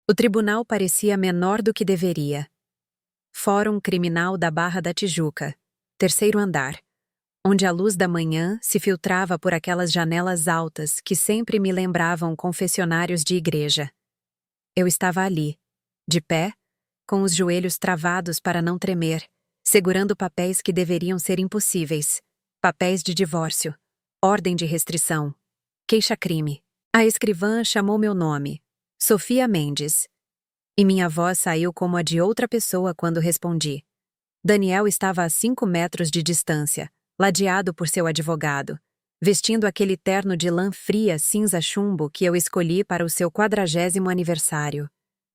O tribunal parecia menor do que deveria. Fórum Criminal da Barra da Tijuca, terceiro andar, onde a luz da manhã se filtrava por aquelas janelas altas que sempre me lembravam confessionários de igreja. Eu estava ali, de pé, com os joelhos travados para não tremer, segurando papéis que deveriam ser impossíveis. Papéis de divórcio, ordem de restrição, queixa-crime. A escrivã chamou meu nome, Sofia Mendes, e minha voz saiu como a de outra pessoa quando respondi. Daniel estava a 5 metros de distância, ladeado por seu advogado, vestindo aquele terno de lã fria cinza chumbo que eu escolhi para o seu 40º aniversário.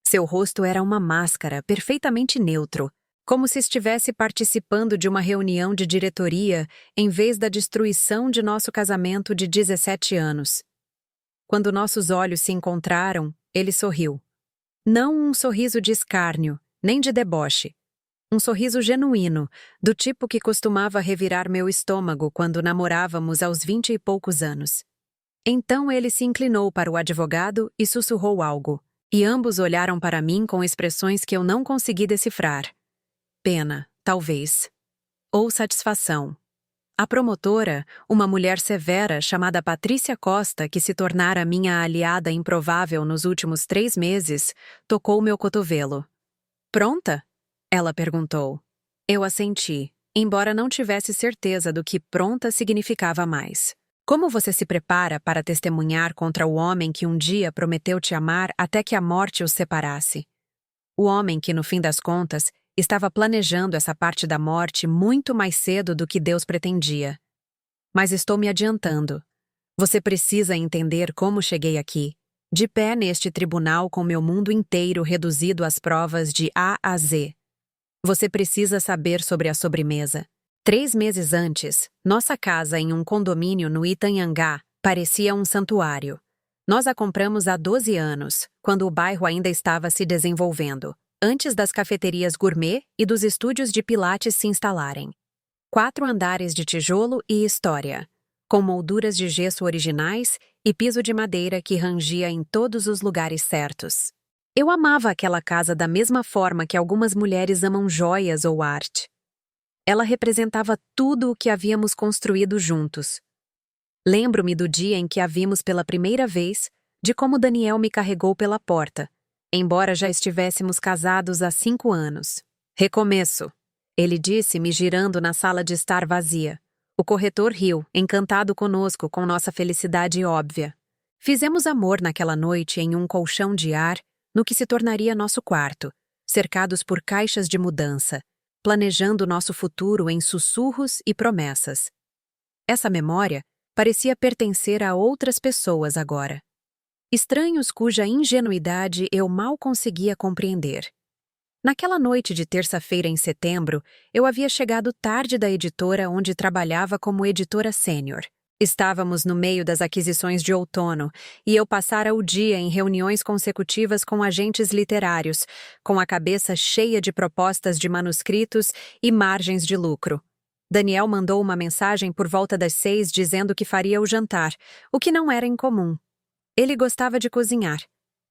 Seu rosto era uma máscara, perfeitamente neutro, como se estivesse participando de uma reunião de diretoria em vez da destruição de nosso casamento de 17 anos. Quando nossos olhos se encontraram, ele sorriu. Não um sorriso de escárnio, nem de deboche. Um sorriso genuíno, do tipo que costumava revirar meu estômago quando namorávamos aos 20 e poucos anos. Então ele se inclinou para o advogado e sussurrou algo, e ambos olharam para mim com expressões que eu não consegui decifrar. Pena, talvez. Ou satisfação. A promotora, uma mulher severa chamada Patrícia Costa, que se tornara minha aliada improvável nos últimos 3 meses, tocou meu cotovelo. Pronta? Ela perguntou. Eu assenti, embora não tivesse certeza do que pronta significava mais. Como você se prepara para testemunhar contra o homem que um dia prometeu te amar até que a morte os separasse? O homem que, no fim das contas, estava planejando essa parte da morte muito mais cedo do que Deus pretendia. Mas estou me adiantando. Você precisa entender como cheguei aqui, de pé neste tribunal com meu mundo inteiro reduzido às provas de A a Z. Você precisa saber sobre a sobremesa. 3 meses antes, nossa casa em um condomínio no Itanhangá parecia um santuário. Nós a compramos há 12 anos, quando o bairro ainda estava se desenvolvendo, antes das cafeterias gourmet e dos estúdios de pilates se instalarem. 4 andares de tijolo e história, com molduras de gesso originais e piso de madeira que rangia em todos os lugares certos. Eu amava aquela casa da mesma forma que algumas mulheres amam joias ou arte. Ela representava tudo o que havíamos construído juntos. Lembro-me do dia em que a vimos pela primeira vez, de como Daniel me carregou pela porta, embora já estivéssemos casados há 5 anos. Recomeço, ele disse, me girando na sala de estar vazia. O corretor riu, encantado conosco com nossa felicidade óbvia. Fizemos amor naquela noite em um colchão de ar, no que se tornaria nosso quarto, cercados por caixas de mudança, planejando nosso futuro em sussurros e promessas. Essa memória parecia pertencer a outras pessoas agora. Estranhos cuja ingenuidade eu mal conseguia compreender. Naquela noite de terça-feira em setembro, eu havia chegado tarde da editora onde trabalhava como editora sênior. Estávamos no meio das aquisições de outono, e eu passara o dia em reuniões consecutivas com agentes literários, com a cabeça cheia de propostas de manuscritos e margens de lucro. Daniel mandou uma mensagem por volta das 6 dizendo que faria o jantar, o que não era incomum. Ele gostava de cozinhar,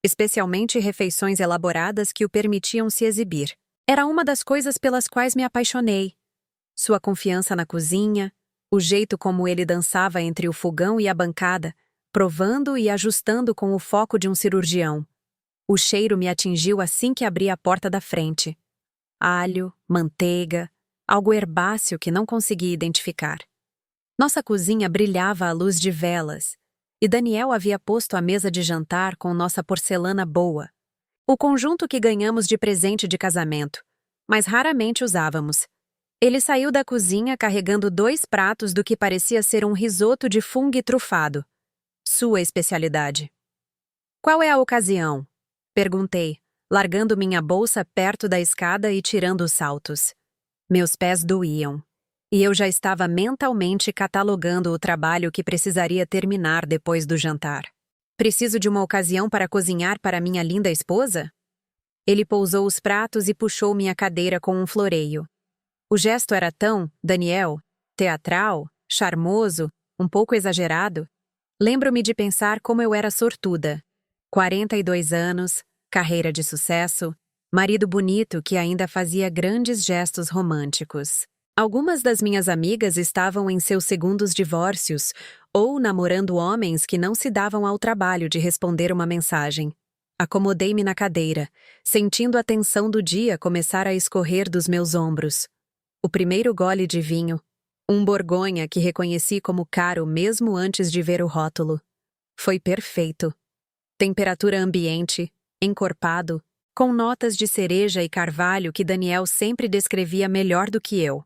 especialmente refeições elaboradas que o permitiam se exibir. Era uma das coisas pelas quais me apaixonei. Sua confiança na cozinha, o jeito como ele dançava entre o fogão e a bancada, provando e ajustando com o foco de um cirurgião. O cheiro me atingiu assim que abri a porta da frente. Alho, manteiga, algo herbáceo que não consegui identificar. Nossa cozinha brilhava à luz de velas, e Daniel havia posto a mesa de jantar com nossa porcelana boa. O conjunto que ganhamos de presente de casamento, mas raramente usávamos. Ele saiu da cozinha carregando 2 pratos do que parecia ser um risoto de fungo trufado. Sua especialidade. Qual é a ocasião? Perguntei, largando minha bolsa perto da escada e tirando os saltos. Meus pés doíam, e eu já estava mentalmente catalogando o trabalho que precisaria terminar depois do jantar. Preciso de uma ocasião para cozinhar para minha linda esposa? Ele pousou os pratos e puxou minha cadeira com um floreio. O gesto era tão, Daniel, teatral, charmoso, um pouco exagerado. Lembro-me de pensar como eu era sortuda. 42 anos, carreira de sucesso, marido bonito que ainda fazia grandes gestos românticos. Algumas das minhas amigas estavam em seus segundos divórcios ou namorando homens que não se davam ao trabalho de responder uma mensagem. Acomodei-me na cadeira, sentindo a tensão do dia começar a escorrer dos meus ombros. O primeiro gole de vinho, um Borgonha que reconheci como caro mesmo antes de ver o rótulo. Foi perfeito. Temperatura ambiente, encorpado, com notas de cereja e carvalho que Daniel sempre descrevia melhor do que eu.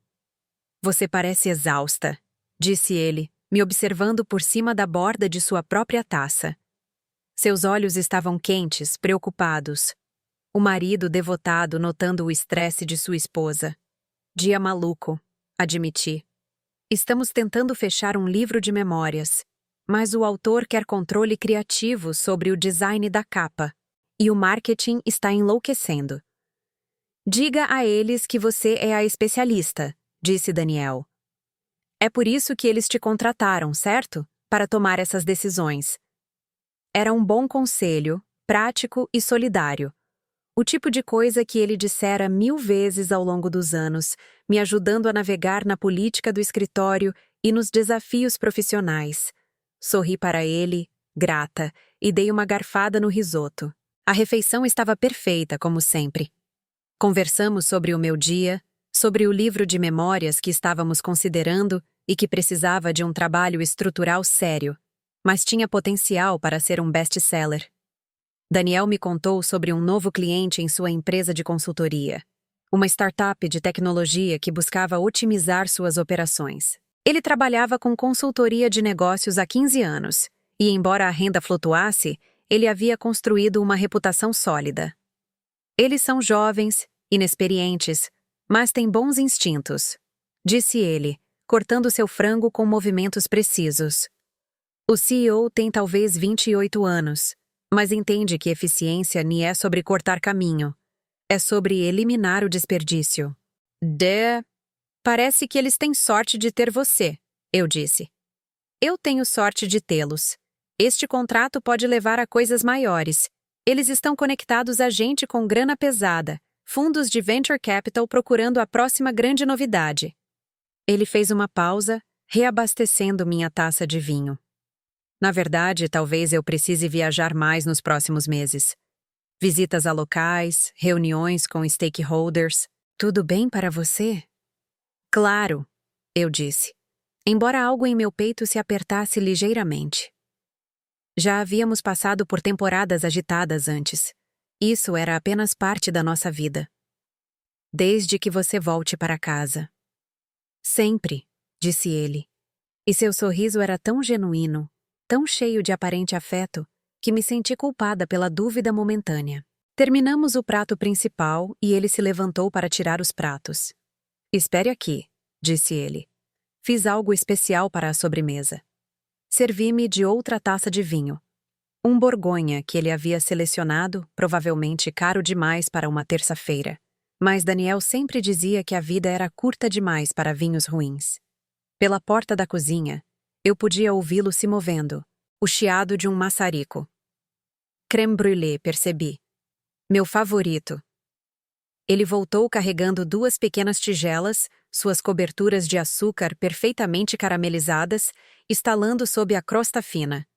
Você parece exausta, disse ele, me observando por cima da borda de sua própria taça. Seus olhos estavam quentes, preocupados. O marido devotado notando o estresse de sua esposa. Dia maluco, admiti. Estamos tentando fechar um livro de memórias, mas o autor quer controle criativo sobre o design da capa, e o marketing está enlouquecendo. Diga a eles que você é a especialista, disse Daniel. É por isso que eles te contrataram, certo? Para tomar essas decisões. Era um bom conselho, prático e solidário. O tipo de coisa que ele dissera 1000 vezes ao longo dos anos, me ajudando a navegar na política do escritório e nos desafios profissionais. Sorri para ele, grata, e dei uma garfada no risoto. A refeição estava perfeita, como sempre. Conversamos sobre o meu dia, sobre o livro de memórias que estávamos considerando e que precisava de um trabalho estrutural sério, mas tinha potencial para ser um best-seller. Daniel me contou sobre um novo cliente em sua empresa de consultoria, uma startup de tecnologia que buscava otimizar suas operações. Ele trabalhava com consultoria de negócios há 15 anos, e embora a renda flutuasse, ele havia construído uma reputação sólida. Eles são jovens, inexperientes, mas têm bons instintos, disse ele, cortando seu frango com movimentos precisos. O CEO tem talvez 28 anos, mas entende que eficiência não é sobre cortar caminho, é sobre eliminar o desperdício. Parece que eles têm sorte de ter você, eu disse. Eu tenho sorte de tê-los. Este contrato pode levar a coisas maiores. Eles estão conectados a gente com grana pesada, fundos de venture capital procurando a próxima grande novidade. Ele fez uma pausa, reabastecendo minha taça de vinho. Na verdade, talvez eu precise viajar mais nos próximos meses. Visitas a locais, reuniões com stakeholders. Tudo bem para você? Claro, eu disse, embora algo em meu peito se apertasse ligeiramente. Já havíamos passado por temporadas agitadas antes. Isso era apenas parte da nossa vida. Desde que você volte para casa. Sempre, disse ele. E seu sorriso era tão genuíno, tão cheio de aparente afeto, que me senti culpada pela dúvida momentânea. Terminamos o prato principal e ele se levantou para tirar os pratos. Espere aqui, disse ele. Fiz algo especial para a sobremesa. Servi-me de outra taça de vinho. Um Borgonha que ele havia selecionado, provavelmente caro demais para uma terça-feira. Mas Daniel sempre dizia que a vida era curta demais para vinhos ruins. Pela porta da cozinha, eu podia ouvi-lo se movendo, o chiado de um maçarico. Crème brûlée, percebi. Meu favorito. Ele voltou carregando 2 pequenas tigelas, suas coberturas de açúcar perfeitamente caramelizadas, estalando sob a crosta fina.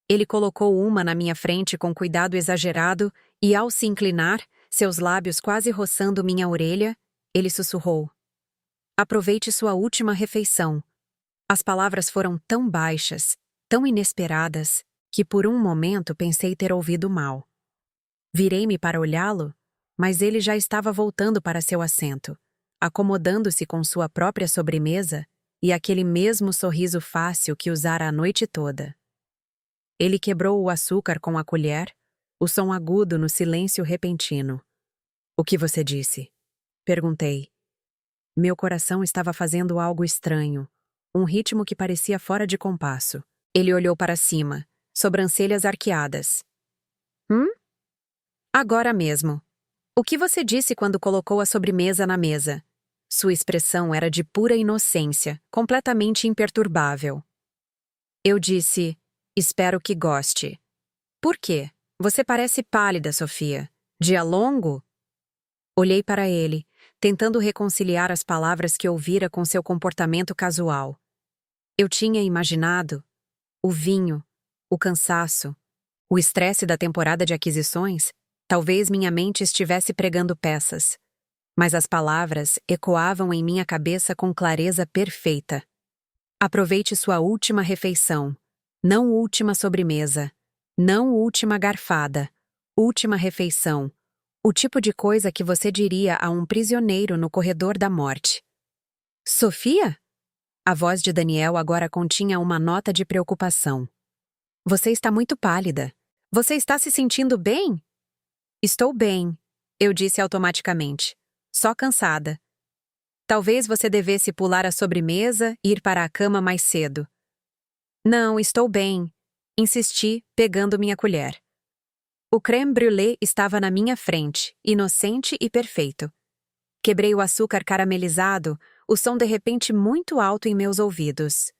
Ele colocou uma na minha frente com cuidado exagerado e, ao se inclinar, seus lábios quase roçando minha orelha, ele sussurrou. Aproveite sua última refeição. As palavras foram tão baixas, tão inesperadas, que por um momento pensei ter ouvido mal. Virei-me para olhá-lo, mas ele já estava voltando para seu assento, acomodando-se com sua própria sobremesa e aquele mesmo sorriso fácil que usara a noite toda. Ele quebrou o açúcar com a colher, o som agudo no silêncio repentino. O que você disse? Perguntei. Meu coração estava fazendo algo estranho, um ritmo que parecia fora de compasso. Ele olhou para cima, sobrancelhas arqueadas. Agora mesmo. O que você disse quando colocou a sobremesa na mesa? Sua expressão era de pura inocência, completamente imperturbável. Eu disse, espero que goste. Por quê? Você parece pálida, Sofia. Dia longo? Olhei para ele, tentando reconciliar as palavras que ouvira com seu comportamento casual. Eu tinha imaginado o vinho, o cansaço, o estresse da temporada de aquisições. Talvez minha mente estivesse pregando peças. Mas as palavras ecoavam em minha cabeça com clareza perfeita. Aproveite sua última refeição. Não última sobremesa. Não última garfada. Última refeição. O tipo de coisa que você diria a um prisioneiro no corredor da morte. Sofia? A voz de Daniel agora continha uma nota de preocupação. Você está muito pálida. Você está se sentindo bem? Estou bem, eu disse automaticamente. Só cansada. Talvez você devesse pular a sobremesa e ir para a cama mais cedo. Não, estou bem, insisti, pegando minha colher. O crème brûlée estava na minha frente, inocente e perfeito. Quebrei o açúcar caramelizado, o som de repente muito alto em meus ouvidos.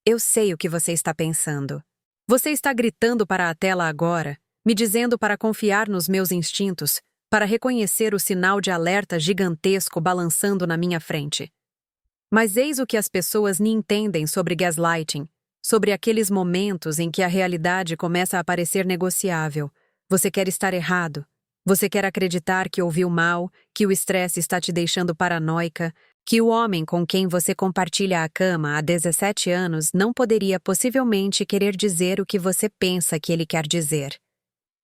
Eu sei o que você está pensando. Você está gritando para a tela agora, me dizendo para confiar nos meus instintos, para reconhecer o sinal de alerta gigantesco balançando na minha frente. Mas eis o que as pessoas nem entendem sobre gaslighting, sobre aqueles momentos em que a realidade começa a parecer negociável. Você quer estar errado. Você quer acreditar que ouviu mal, que o estresse está te deixando paranoica, que o homem com quem você compartilha a cama há 17 anos não poderia possivelmente querer dizer o que você pensa que ele quer dizer.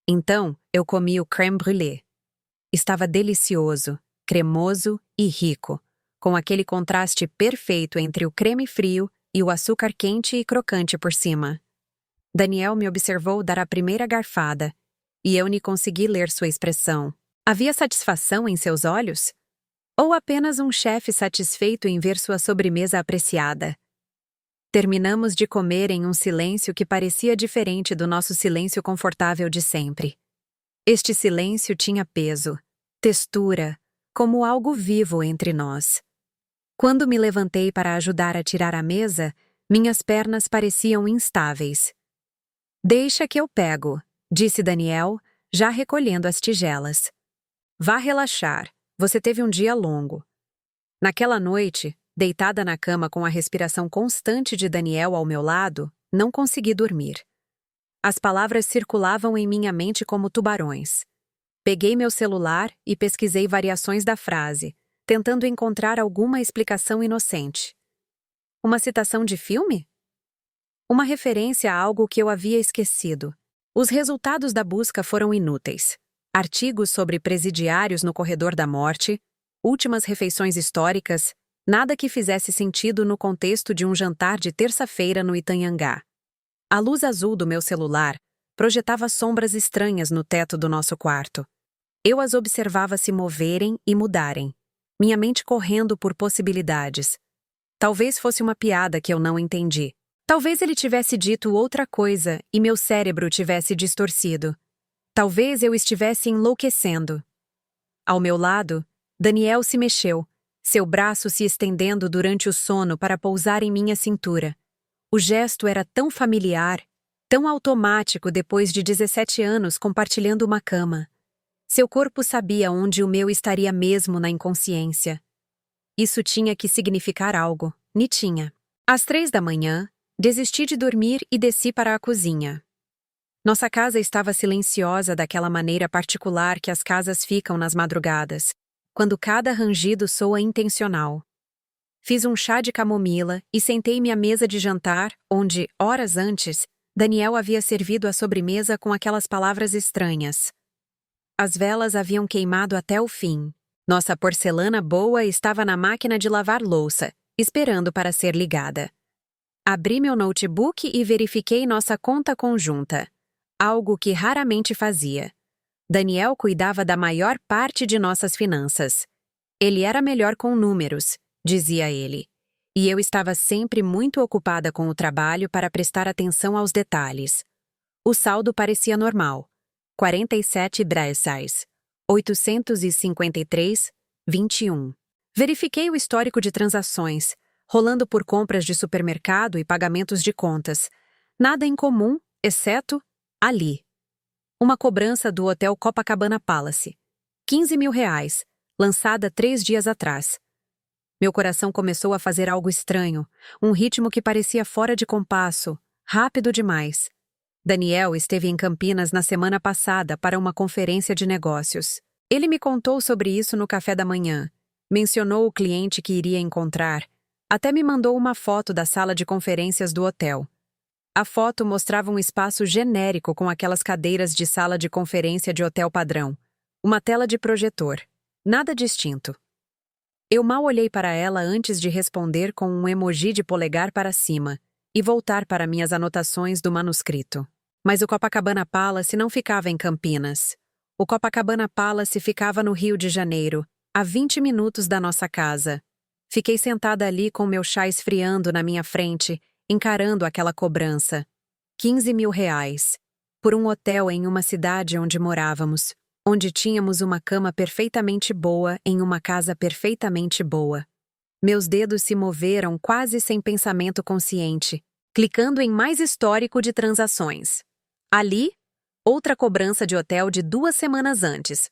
Então, eu comi o crème brûlée. Estava delicioso, cremoso e rico, com aquele contraste perfeito entre o creme frio e o açúcar quente e crocante por cima. Daniel me observou dar a primeira garfada, e eu nem consegui ler sua expressão. Havia satisfação em seus olhos? Ou apenas um chefe satisfeito em ver sua sobremesa apreciada? Terminamos de comer em um silêncio que parecia diferente do nosso silêncio confortável de sempre. Este silêncio tinha peso, textura, como algo vivo entre nós. Quando me levantei para ajudar a tirar a mesa, minhas pernas pareciam instáveis. Deixa que eu pego, disse Daniel, já recolhendo as tigelas. Vá relaxar, você teve um dia longo. Naquela noite, deitada na cama com a respiração constante de Daniel ao meu lado, não consegui dormir. As palavras circulavam em minha mente como tubarões. Peguei meu celular e pesquisei variações da frase, tentando encontrar alguma explicação inocente. Uma citação de filme? Uma referência a algo que eu havia esquecido. Os resultados da busca foram inúteis. Artigos sobre presidiários no corredor da morte, últimas refeições históricas, nada que fizesse sentido no contexto de um jantar de terça-feira no Itanhangá. A luz azul do meu celular projetava sombras estranhas no teto do nosso quarto. Eu as observava se moverem e mudarem, minha mente correndo por possibilidades. Talvez fosse uma piada que eu não entendi. Talvez ele tivesse dito outra coisa e meu cérebro tivesse distorcido. Talvez eu estivesse enlouquecendo. Ao meu lado, Daniel se mexeu, seu braço se estendendo durante o sono para pousar em minha cintura. O gesto era tão familiar, tão automático depois de 17 anos compartilhando uma cama. Seu corpo sabia onde o meu estaria mesmo na inconsciência. Isso tinha que significar algo, e tinha. Às 3 da manhã, desisti de dormir e desci para a cozinha. Nossa casa estava silenciosa daquela maneira particular que as casas ficam nas madrugadas, quando cada rangido soa intencional. Fiz um chá de camomila e sentei-me à mesa de jantar, onde, horas antes, Daniel havia servido a sobremesa com aquelas palavras estranhas. As velas haviam queimado até o fim. Nossa porcelana boa estava na máquina de lavar louça, esperando para ser ligada. Abri meu notebook e verifiquei nossa conta conjunta, algo que raramente fazia. Daniel cuidava da maior parte de nossas finanças. Ele era melhor com números, dizia ele, e eu estava sempre muito ocupada com o trabalho para prestar atenção aos detalhes. O saldo parecia normal. 47 braçais, 853,21. Verifiquei o histórico de transações, rolando por compras de supermercado e pagamentos de contas. Nada em comum, exceto ali. Uma cobrança do Hotel Copacabana Palace. R$ 15.000, lançada 3 dias atrás. Meu coração começou a fazer algo estranho, um ritmo que parecia fora de compasso, rápido demais. Daniel esteve em Campinas na semana passada para uma conferência de negócios. Ele me contou sobre isso no café da manhã, mencionou o cliente que iria encontrar, até me mandou uma foto da sala de conferências do hotel. A foto mostrava um espaço genérico com aquelas cadeiras de sala de conferência de hotel padrão. Uma tela de projetor. Nada distinto. Eu mal olhei para ela antes de responder com um emoji de polegar para cima e voltar para minhas anotações do manuscrito. Mas o Copacabana Palace não ficava em Campinas. O Copacabana Palace ficava no Rio de Janeiro, a 20 minutos da nossa casa. Fiquei sentada ali com meu chá esfriando na minha frente, encarando aquela cobrança. R$ 15.000. Por um hotel em uma cidade onde morávamos, onde tínhamos uma cama perfeitamente boa em uma casa perfeitamente boa. Meus dedos se moveram quase sem pensamento consciente, clicando em mais histórico de transações. Ali, outra cobrança de hotel de 2 semanas antes.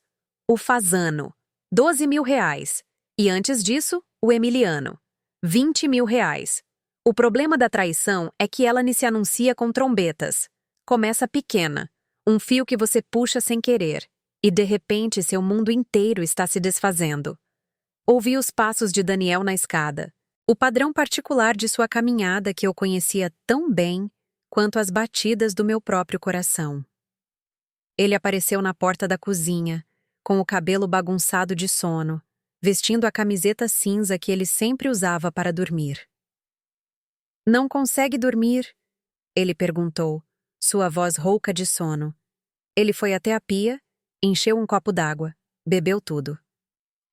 O Fasano, R$ 12.000. E antes disso, o Emiliano, R$ 20.000. O problema da traição é que ela se anuncia com trombetas. Começa pequena, um fio que você puxa sem querer, e de repente seu mundo inteiro está se desfazendo. Ouvi os passos de Daniel na escada, o padrão particular de sua caminhada que eu conhecia tão bem quanto as batidas do meu próprio coração. Ele apareceu na porta da cozinha, com o cabelo bagunçado de sono, vestindo a camiseta cinza que ele sempre usava para dormir. "Não consegue dormir?" ele perguntou, sua voz rouca de sono. Ele foi até a pia, encheu um copo d'água, bebeu tudo.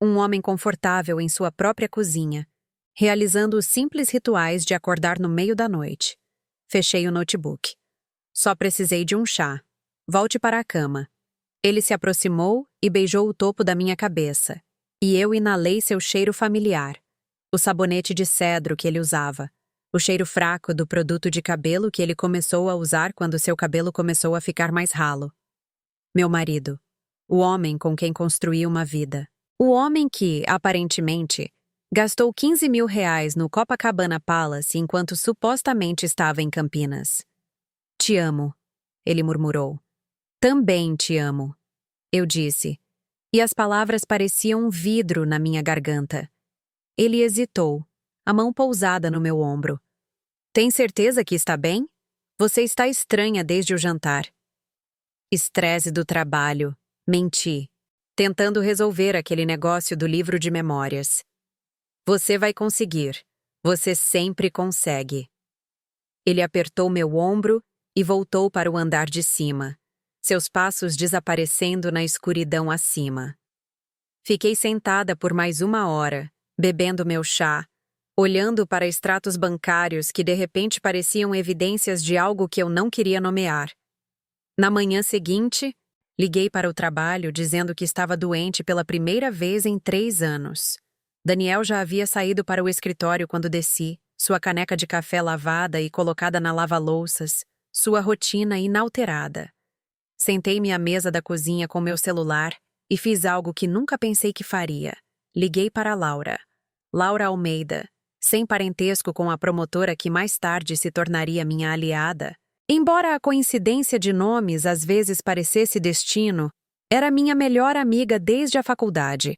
Um homem confortável em sua própria cozinha, realizando os simples rituais de acordar no meio da noite. Fechei o notebook. Só precisei de um chá. Volte para a cama. Ele se aproximou e beijou o topo da minha cabeça, e eu inalei seu cheiro familiar, o sabonete de cedro que ele usava, o cheiro fraco do produto de cabelo que ele começou a usar quando seu cabelo começou a ficar mais ralo. Meu marido. O homem com quem construí uma vida. O homem que, aparentemente, gastou R$ 15.000 no Copacabana Palace enquanto supostamente estava em Campinas. "Te amo", ele murmurou. "Também te amo", eu disse, e as palavras pareciam um vidro na minha garganta. Ele hesitou, a mão pousada no meu ombro. "Tem certeza que está bem? Você está estranha desde o jantar." Estresse do trabalho. Menti, tentando resolver aquele negócio do livro de memórias. "Você vai conseguir. Você sempre consegue." Ele apertou meu ombro e voltou para o andar de cima, seus passos desaparecendo na escuridão acima. Fiquei sentada por mais 1 hora, bebendo meu chá, olhando para extratos bancários que de repente pareciam evidências de algo que eu não queria nomear. Na manhã seguinte, liguei para o trabalho dizendo que estava doente pela primeira vez em 3 anos. Daniel já havia saído para o escritório quando desci, sua caneca de café lavada e colocada na lava-louças, sua rotina inalterada. Sentei-me à mesa da cozinha com meu celular e fiz algo que nunca pensei que faria. Liguei para Laura. Laura Almeida, sem parentesco com a promotora que mais tarde se tornaria minha aliada. Embora a coincidência de nomes às vezes parecesse destino, era minha melhor amiga desde a faculdade.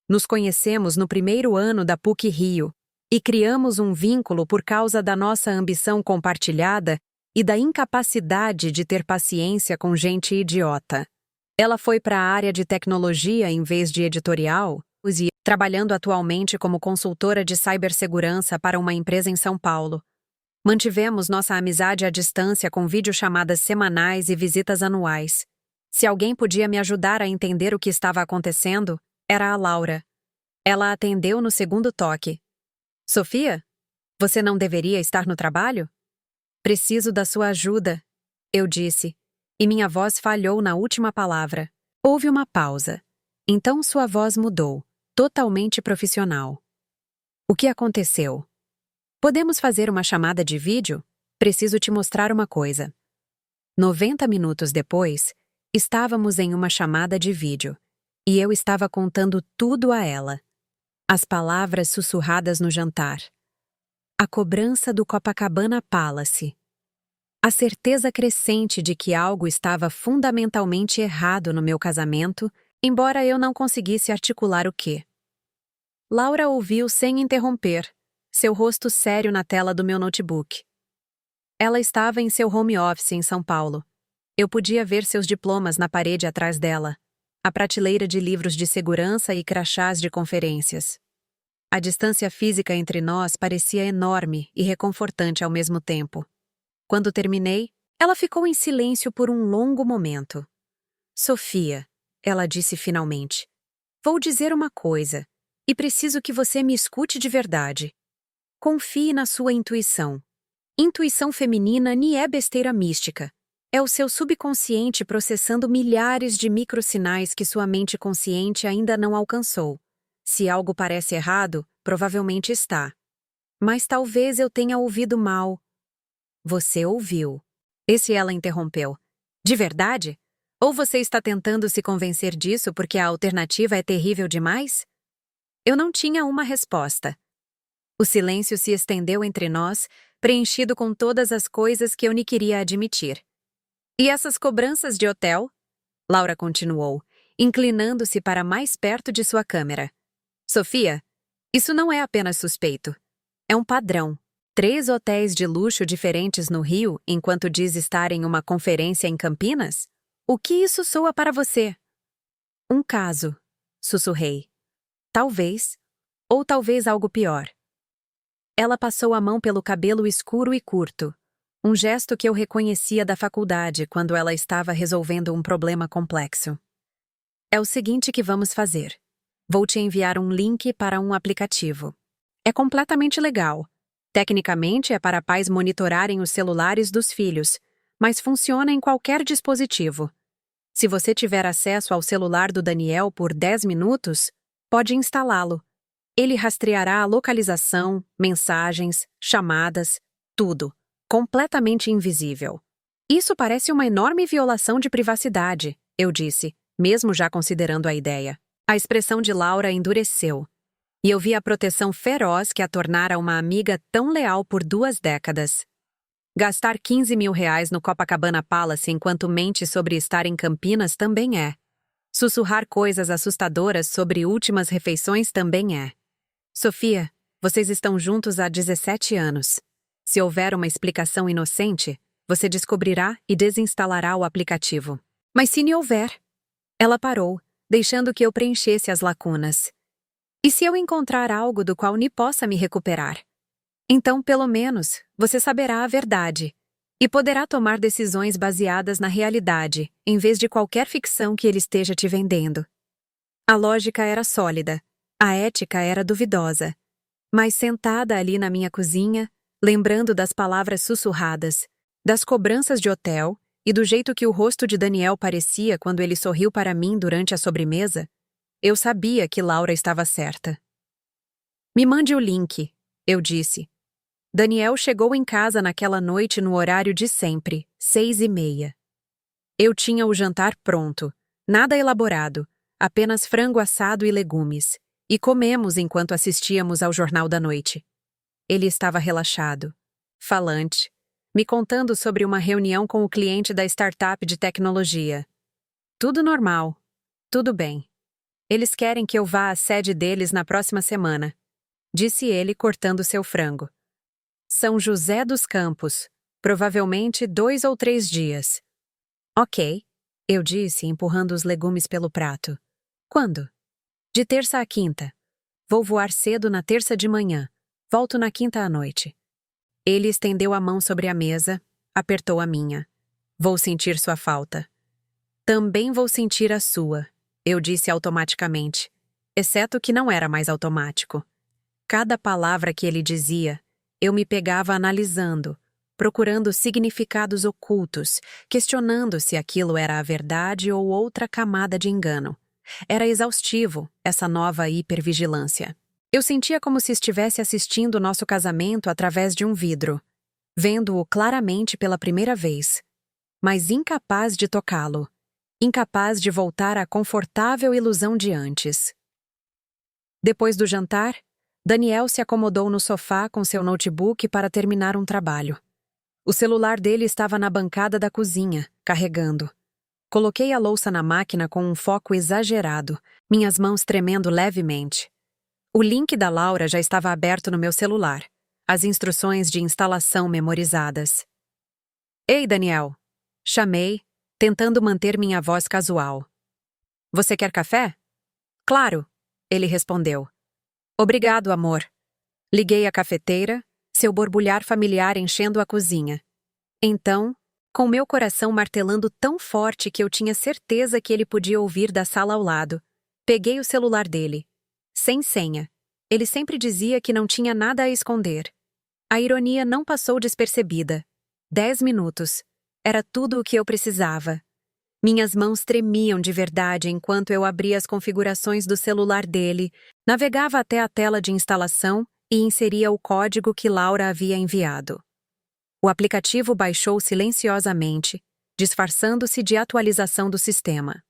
Nos conhecemos no primeiro ano da PUC-Rio e criamos um vínculo por causa da nossa ambição compartilhada e da incapacidade de ter paciência com gente idiota. Ela foi para a área de tecnologia em vez de editorial, e trabalhando atualmente como consultora de cibersegurança para uma empresa em São Paulo. Mantivemos nossa amizade à distância com videochamadas semanais e visitas anuais. Se alguém podia me ajudar a entender o que estava acontecendo, era a Laura. Ela atendeu no segundo toque. "Sofia? Você não deveria estar no trabalho?" "Preciso da sua ajuda", eu disse, e minha voz falhou na última palavra. Houve uma pausa. Então sua voz mudou, totalmente profissional. "O que aconteceu?" "Podemos fazer uma chamada de vídeo? Preciso te mostrar uma coisa." 90 minutos depois, Estávamos em uma chamada de vídeo, e eu estava contando tudo a ela. As palavras sussurradas no jantar. A cobrança do Copacabana Palace. A certeza crescente de que algo estava fundamentalmente errado no meu casamento, embora eu não conseguisse articular o quê. Laura ouviu sem interromper, seu rosto sério na tela do meu notebook. Ela estava em seu home office em São Paulo. Eu podia ver seus diplomas na parede atrás dela, a prateleira de livros de segurança e crachás de conferências. A distância física entre nós parecia enorme e reconfortante ao mesmo tempo. Quando terminei, ela ficou em silêncio por um longo momento. Sofia, ela disse finalmente, vou dizer uma coisa, e preciso que você me escute de verdade. Confie na sua intuição. Intuição feminina nem é besteira mística. É o seu subconsciente processando milhares de microsinais que sua mente consciente ainda não alcançou. Se algo parece errado, provavelmente está. Mas talvez eu tenha ouvido mal. Você ouviu. Esse ela interrompeu. De verdade? Ou você está tentando se convencer disso porque a alternativa é terrível demais? Eu não tinha uma resposta. O silêncio se estendeu entre nós, preenchido com todas as coisas que eu nem queria admitir. E essas cobranças de hotel? Laura continuou, inclinando-se para mais perto de sua câmera. Sofia, isso não é apenas suspeito. É um padrão. 3 hotéis de luxo diferentes no Rio enquanto diz estar em uma conferência em Campinas? O que isso soa para você? Um caso, sussurrei. Talvez. Ou talvez algo pior. Ela passou a mão pelo cabelo escuro e curto, um gesto que eu reconhecia da faculdade quando ela estava resolvendo um problema complexo. É o seguinte que vamos fazer. Vou te enviar um link para um aplicativo. É completamente legal. Tecnicamente é para pais monitorarem os celulares dos filhos, mas funciona em qualquer dispositivo. Se você tiver acesso ao celular do Daniel por 10 minutos, pode instalá-lo. Ele rastreará a localização, mensagens, chamadas, tudo, completamente invisível. Isso parece uma enorme violação de privacidade, eu disse, mesmo já considerando a ideia. A expressão de Laura endureceu. E eu vi a proteção feroz que a tornara uma amiga tão leal por 2 décadas. Gastar R$ 15.000 no Copacabana Palace enquanto mente sobre estar em Campinas também é. Sussurrar coisas assustadoras sobre últimas refeições também é. Sofia, vocês estão juntos há 17 anos. Se houver uma explicação inocente, você descobrirá e desinstalará o aplicativo. Mas se não houver? Ela parou, deixando que eu preenchesse as lacunas. E se eu encontrar algo do qual nem possa me recuperar? Então, pelo menos, você saberá a verdade e poderá tomar decisões baseadas na realidade, em vez de qualquer ficção que ele esteja te vendendo. A lógica era sólida, a ética era duvidosa. Mas sentada ali na minha cozinha, lembrando das palavras sussurradas, das cobranças de hotel e do jeito que o rosto de Daniel parecia quando ele sorriu para mim durante a sobremesa, eu sabia que Laura estava certa. Me mande o link, eu disse. Daniel chegou em casa naquela noite no horário de sempre, 6h30. Eu tinha o jantar pronto, nada elaborado, apenas frango assado e legumes, e comemos enquanto assistíamos ao Jornal da Noite. Ele estava relaxado, falante, me contando sobre uma reunião com o cliente da startup de tecnologia. Tudo normal, tudo bem. Eles querem que eu vá à sede deles na próxima semana, disse ele cortando seu frango. São José dos Campos, provavelmente 2 ou 3 dias. Ok, eu disse, empurrando os legumes pelo prato. Quando? De terça a quinta. Vou voar cedo na terça de manhã. Volto na quinta à noite. Ele estendeu a mão sobre a mesa, apertou a minha. Vou sentir sua falta. Também vou sentir a sua, eu disse automaticamente, exceto que não era mais automático. Cada palavra que ele dizia, eu me pegava analisando, procurando significados ocultos, questionando se aquilo era a verdade ou outra camada de engano. Era exaustivo, essa nova hipervigilância. Eu sentia como se estivesse assistindo nosso casamento através de um vidro, vendo-o claramente pela primeira vez, mas incapaz de tocá-lo. incapaz de voltar à confortável ilusão de antes. Depois do jantar, Daniel se acomodou no sofá com seu notebook para terminar um trabalho. O celular dele estava na bancada da cozinha, carregando. Coloquei a louça na máquina com um foco exagerado, minhas mãos tremendo levemente. O link da Laura já estava aberto no meu celular, as instruções de instalação memorizadas. Ei, Daniel! Chamei, tentando manter minha voz casual. Você quer café? Claro, ele respondeu. Obrigado, amor. Liguei a cafeteira, seu borbulhar familiar enchendo a cozinha. Então, com meu coração martelando tão forte que eu tinha certeza que ele podia ouvir da sala ao lado, peguei o celular dele. Sem senha. Ele sempre dizia que não tinha nada a esconder. A ironia não passou despercebida. 10 minutos. Era tudo o que eu precisava. Minhas mãos tremiam de verdade enquanto eu abria as configurações do celular dele, navegava até a tela de instalação e inseria o código que Laura havia enviado. O aplicativo baixou silenciosamente, disfarçando-se de atualização do sistema.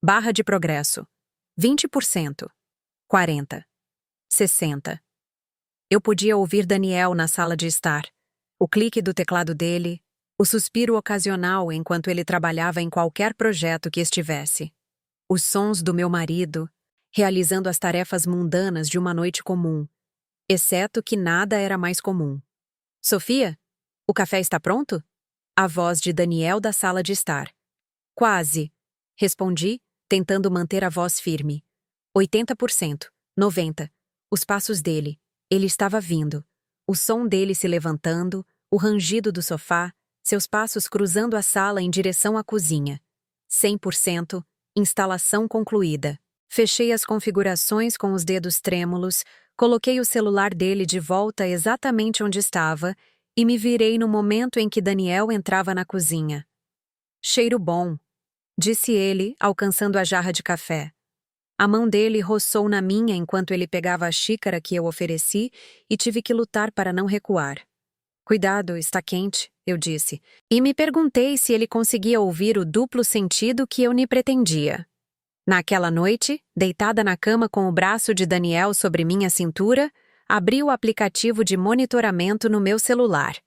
Barra de progresso. 20%. 40%. 60%. Eu podia ouvir Daniel na sala de estar. O clique do teclado dele, o suspiro ocasional enquanto ele trabalhava em qualquer projeto que estivesse. Os sons do meu marido, realizando as tarefas mundanas de uma noite comum, exceto que nada era mais comum. Sofia, o café está pronto? A voz de Daniel da sala de estar. Quase, respondi, tentando manter a voz firme. 80%, 90%. Os passos dele. Ele estava vindo. O som dele se levantando, o rangido do sofá, seus passos cruzando a sala em direção à cozinha. 100%, instalação concluída. Fechei as configurações com os dedos trêmulos, coloquei o celular dele de volta exatamente onde estava e me virei no momento em que Daniel entrava na cozinha. Cheiro bom, disse ele, alcançando a jarra de café. A mão dele roçou na minha enquanto ele pegava a xícara que eu ofereci e tive que lutar para não recuar. Cuidado, está quente, eu disse, e me perguntei se ele conseguia ouvir o duplo sentido que eu lhe pretendia. Naquela noite, deitada na cama com o braço de Daniel sobre minha cintura, abri o aplicativo de monitoramento no meu celular.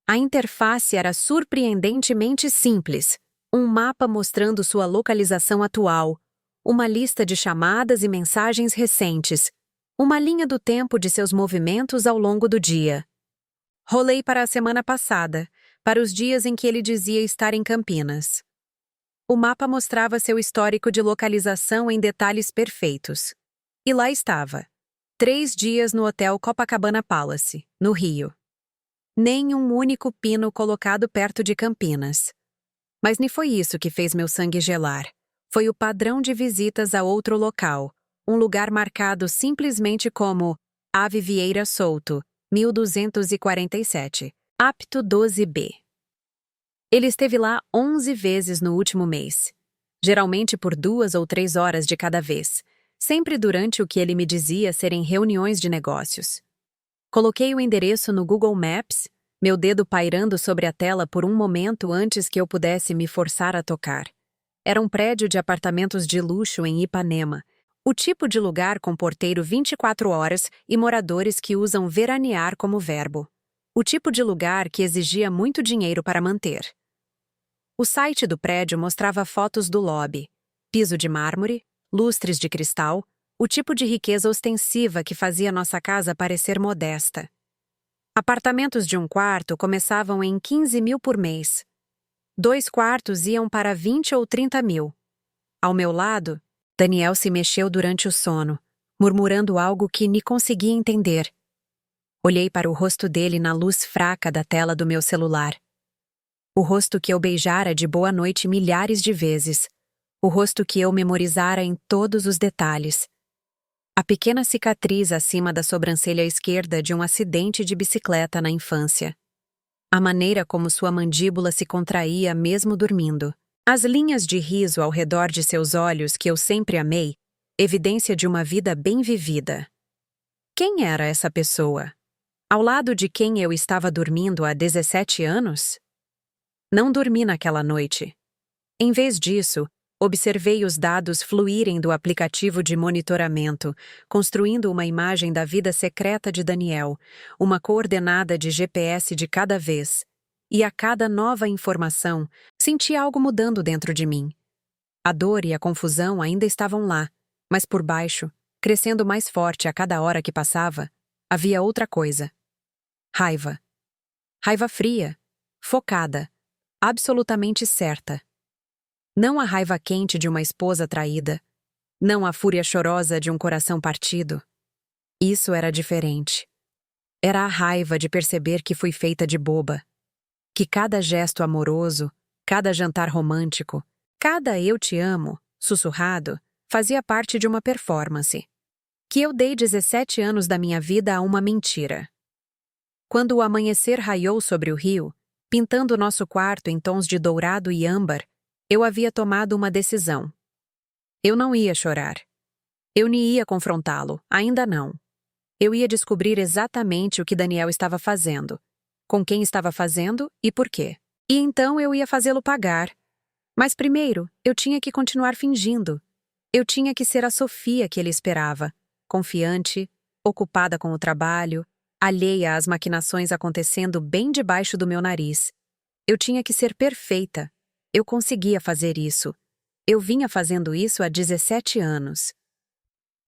A interface era surpreendentemente simples, um mapa mostrando sua localização atual, uma lista de chamadas e mensagens recentes, uma linha do tempo de seus movimentos ao longo do dia. Rolei para a semana passada, para os dias em que ele dizia estar em Campinas. O mapa mostrava seu histórico de localização em detalhes perfeitos. E lá estava, 3 dias no Hotel Copacabana Palace, no Rio. Nem um único pino colocado perto de Campinas. Mas nem foi isso que fez meu sangue gelar. Foi o padrão de visitas a outro local, um lugar marcado simplesmente como Ave Vieira Souto, 1247, apto 12B. Ele esteve lá 11 vezes no último mês, geralmente por 2 ou 3 horas de cada vez, sempre durante o que ele me dizia serem reuniões de negócios. Coloquei o endereço no Google Maps, meu dedo pairando sobre a tela por um momento antes que eu pudesse me forçar a tocar. Era um prédio de apartamentos de luxo em Ipanema, o tipo de lugar com porteiro 24 horas e moradores que usam veranear como verbo. O tipo de lugar que exigia muito dinheiro para manter. O site do prédio mostrava fotos do lobby, piso de mármore, lustres de cristal, o tipo de riqueza ostensiva que fazia nossa casa parecer modesta. Apartamentos de 1 quarto começavam em 15 mil por mês. 2 quartos iam para 20 ou 30 mil. Ao meu lado, Daniel se mexeu durante o sono, murmurando algo que nem conseguia entender. Olhei para o rosto dele na luz fraca da tela do meu celular. O rosto que eu beijara de boa noite milhares de vezes. O rosto que eu memorizara em todos os detalhes. A pequena cicatriz acima da sobrancelha esquerda de um acidente de bicicleta na infância. A maneira como sua mandíbula se contraía mesmo dormindo. As linhas de riso ao redor de seus olhos que eu sempre amei, evidência de uma vida bem vivida. Quem era essa pessoa? Ao lado de quem eu estava dormindo há 17 anos? Não dormi naquela noite. Em vez disso, Observei os dados fluírem do aplicativo de monitoramento, construindo uma imagem da vida secreta de Daniel, uma coordenada de GPS de cada vez. E a cada nova informação, senti algo mudando dentro de mim. A dor e a confusão ainda estavam lá, mas por baixo, crescendo mais forte a cada hora que passava, havia outra coisa. Raiva. Raiva fria, focada, absolutamente certa. Não a raiva quente de uma esposa traída, não a fúria chorosa de um coração partido. Isso era diferente. Era a raiva de perceber que fui feita de boba, que cada gesto amoroso, cada jantar romântico, cada eu te amo, sussurrado, fazia parte de uma performance. Que eu dei 17 anos da minha vida a uma mentira. Quando o amanhecer raiou sobre o rio, pintando nosso quarto em tons de dourado e âmbar, eu havia tomado uma decisão. Eu não ia chorar. Eu nem ia confrontá-lo, ainda não. Eu ia descobrir exatamente o que Daniel estava fazendo, com quem estava fazendo e por quê. E então eu ia fazê-lo pagar. Mas primeiro, eu tinha que continuar fingindo. Eu tinha que ser a Sofia que ele esperava, confiante, ocupada com o trabalho, alheia às maquinações acontecendo bem debaixo do meu nariz. Eu tinha que ser perfeita. Eu conseguia fazer isso. Eu vinha fazendo isso há 17 anos.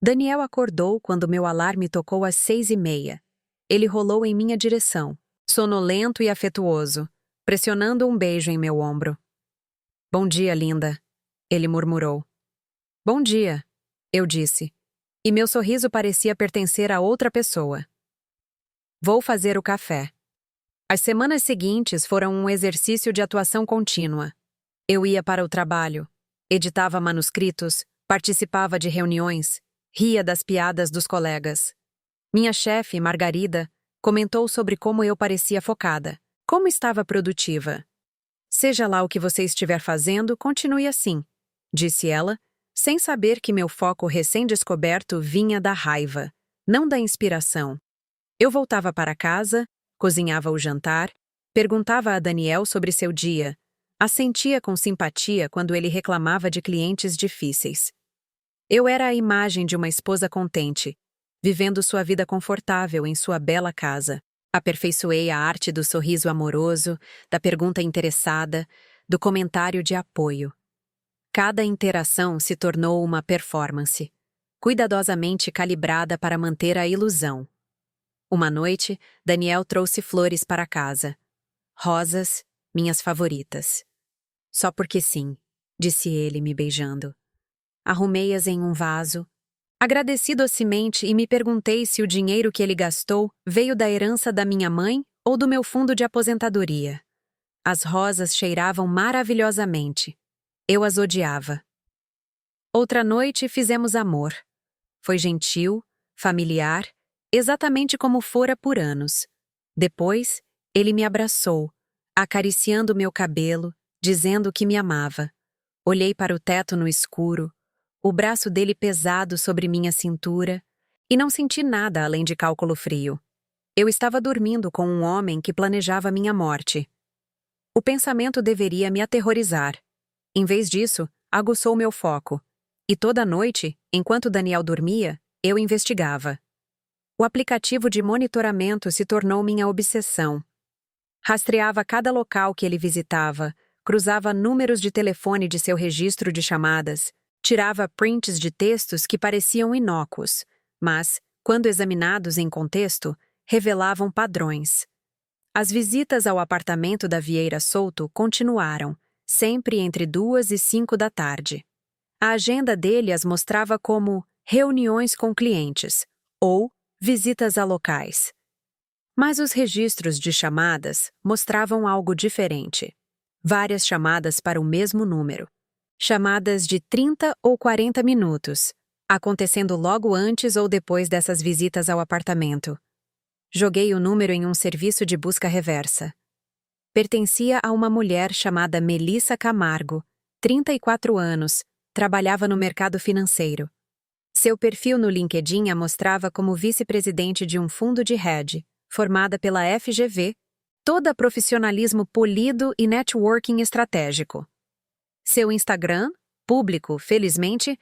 Daniel acordou quando meu alarme tocou às 6h30. Ele rolou em minha direção, sonolento e afetuoso, pressionando um beijo em meu ombro. "Bom dia, linda", ele murmurou. "Bom dia", eu disse, e meu sorriso parecia pertencer a outra pessoa. "Vou fazer o café." As semanas seguintes foram um exercício de atuação contínua. Eu ia para o trabalho, editava manuscritos, participava de reuniões, ria das piadas dos colegas. Minha chefe, Margarida, comentou sobre como eu parecia focada, como estava produtiva. "Seja lá o que você estiver fazendo, continue assim", disse ela, sem saber que meu foco recém-descoberto vinha da raiva, não da inspiração. Eu voltava para casa, cozinhava o jantar, perguntava a Daniel sobre seu dia, assentia com simpatia quando ele reclamava de clientes difíceis. Eu era a imagem de uma esposa contente, vivendo sua vida confortável em sua bela casa. Aperfeiçoei a arte do sorriso amoroso, da pergunta interessada, do comentário de apoio. Cada interação se tornou uma performance, cuidadosamente calibrada para manter a ilusão. Uma noite, Daniel trouxe flores para casa. Rosas, minhas favoritas. "Só porque sim", disse ele, me beijando. Arrumei-as em um vaso. Agradeci docemente e me perguntei se o dinheiro que ele gastou veio da herança da minha mãe ou do meu fundo de aposentadoria. As rosas cheiravam maravilhosamente. Eu as odiava. Outra noite fizemos amor. Foi gentil, familiar, exatamente como fora por anos. Depois, ele me abraçou, acariciando meu cabelo, dizendo que me amava. Olhei para o teto no escuro, o braço dele pesado sobre minha cintura, e não senti nada além de cálculo frio. Eu estava dormindo com um homem que planejava minha morte. O pensamento deveria me aterrorizar. Em vez disso, aguçou meu foco. E toda noite, enquanto Daniel dormia, eu investigava. O aplicativo de monitoramento se tornou minha obsessão. Rastreava cada local que ele visitava, cruzava números de telefone de seu registro de chamadas, tirava prints de textos que pareciam inócuos, mas, quando examinados em contexto, revelavam padrões. As visitas ao apartamento da Vieira Souto continuaram, sempre entre 2 e 5 da tarde. A agenda dele as mostrava como reuniões com clientes ou visitas a locais. Mas os registros de chamadas mostravam algo diferente. Várias chamadas para o mesmo número. Chamadas de 30 ou 40 minutos, acontecendo logo antes ou depois dessas visitas ao apartamento. Joguei o número em um serviço de busca reversa. Pertencia a uma mulher chamada Melissa Camargo, 34 anos, trabalhava no mercado financeiro. Seu perfil no LinkedIn a mostrava como vice-presidente de um fundo de hedge, formada pela FGV, toda profissionalismo polido e networking estratégico. Seu Instagram, Público, felizmente,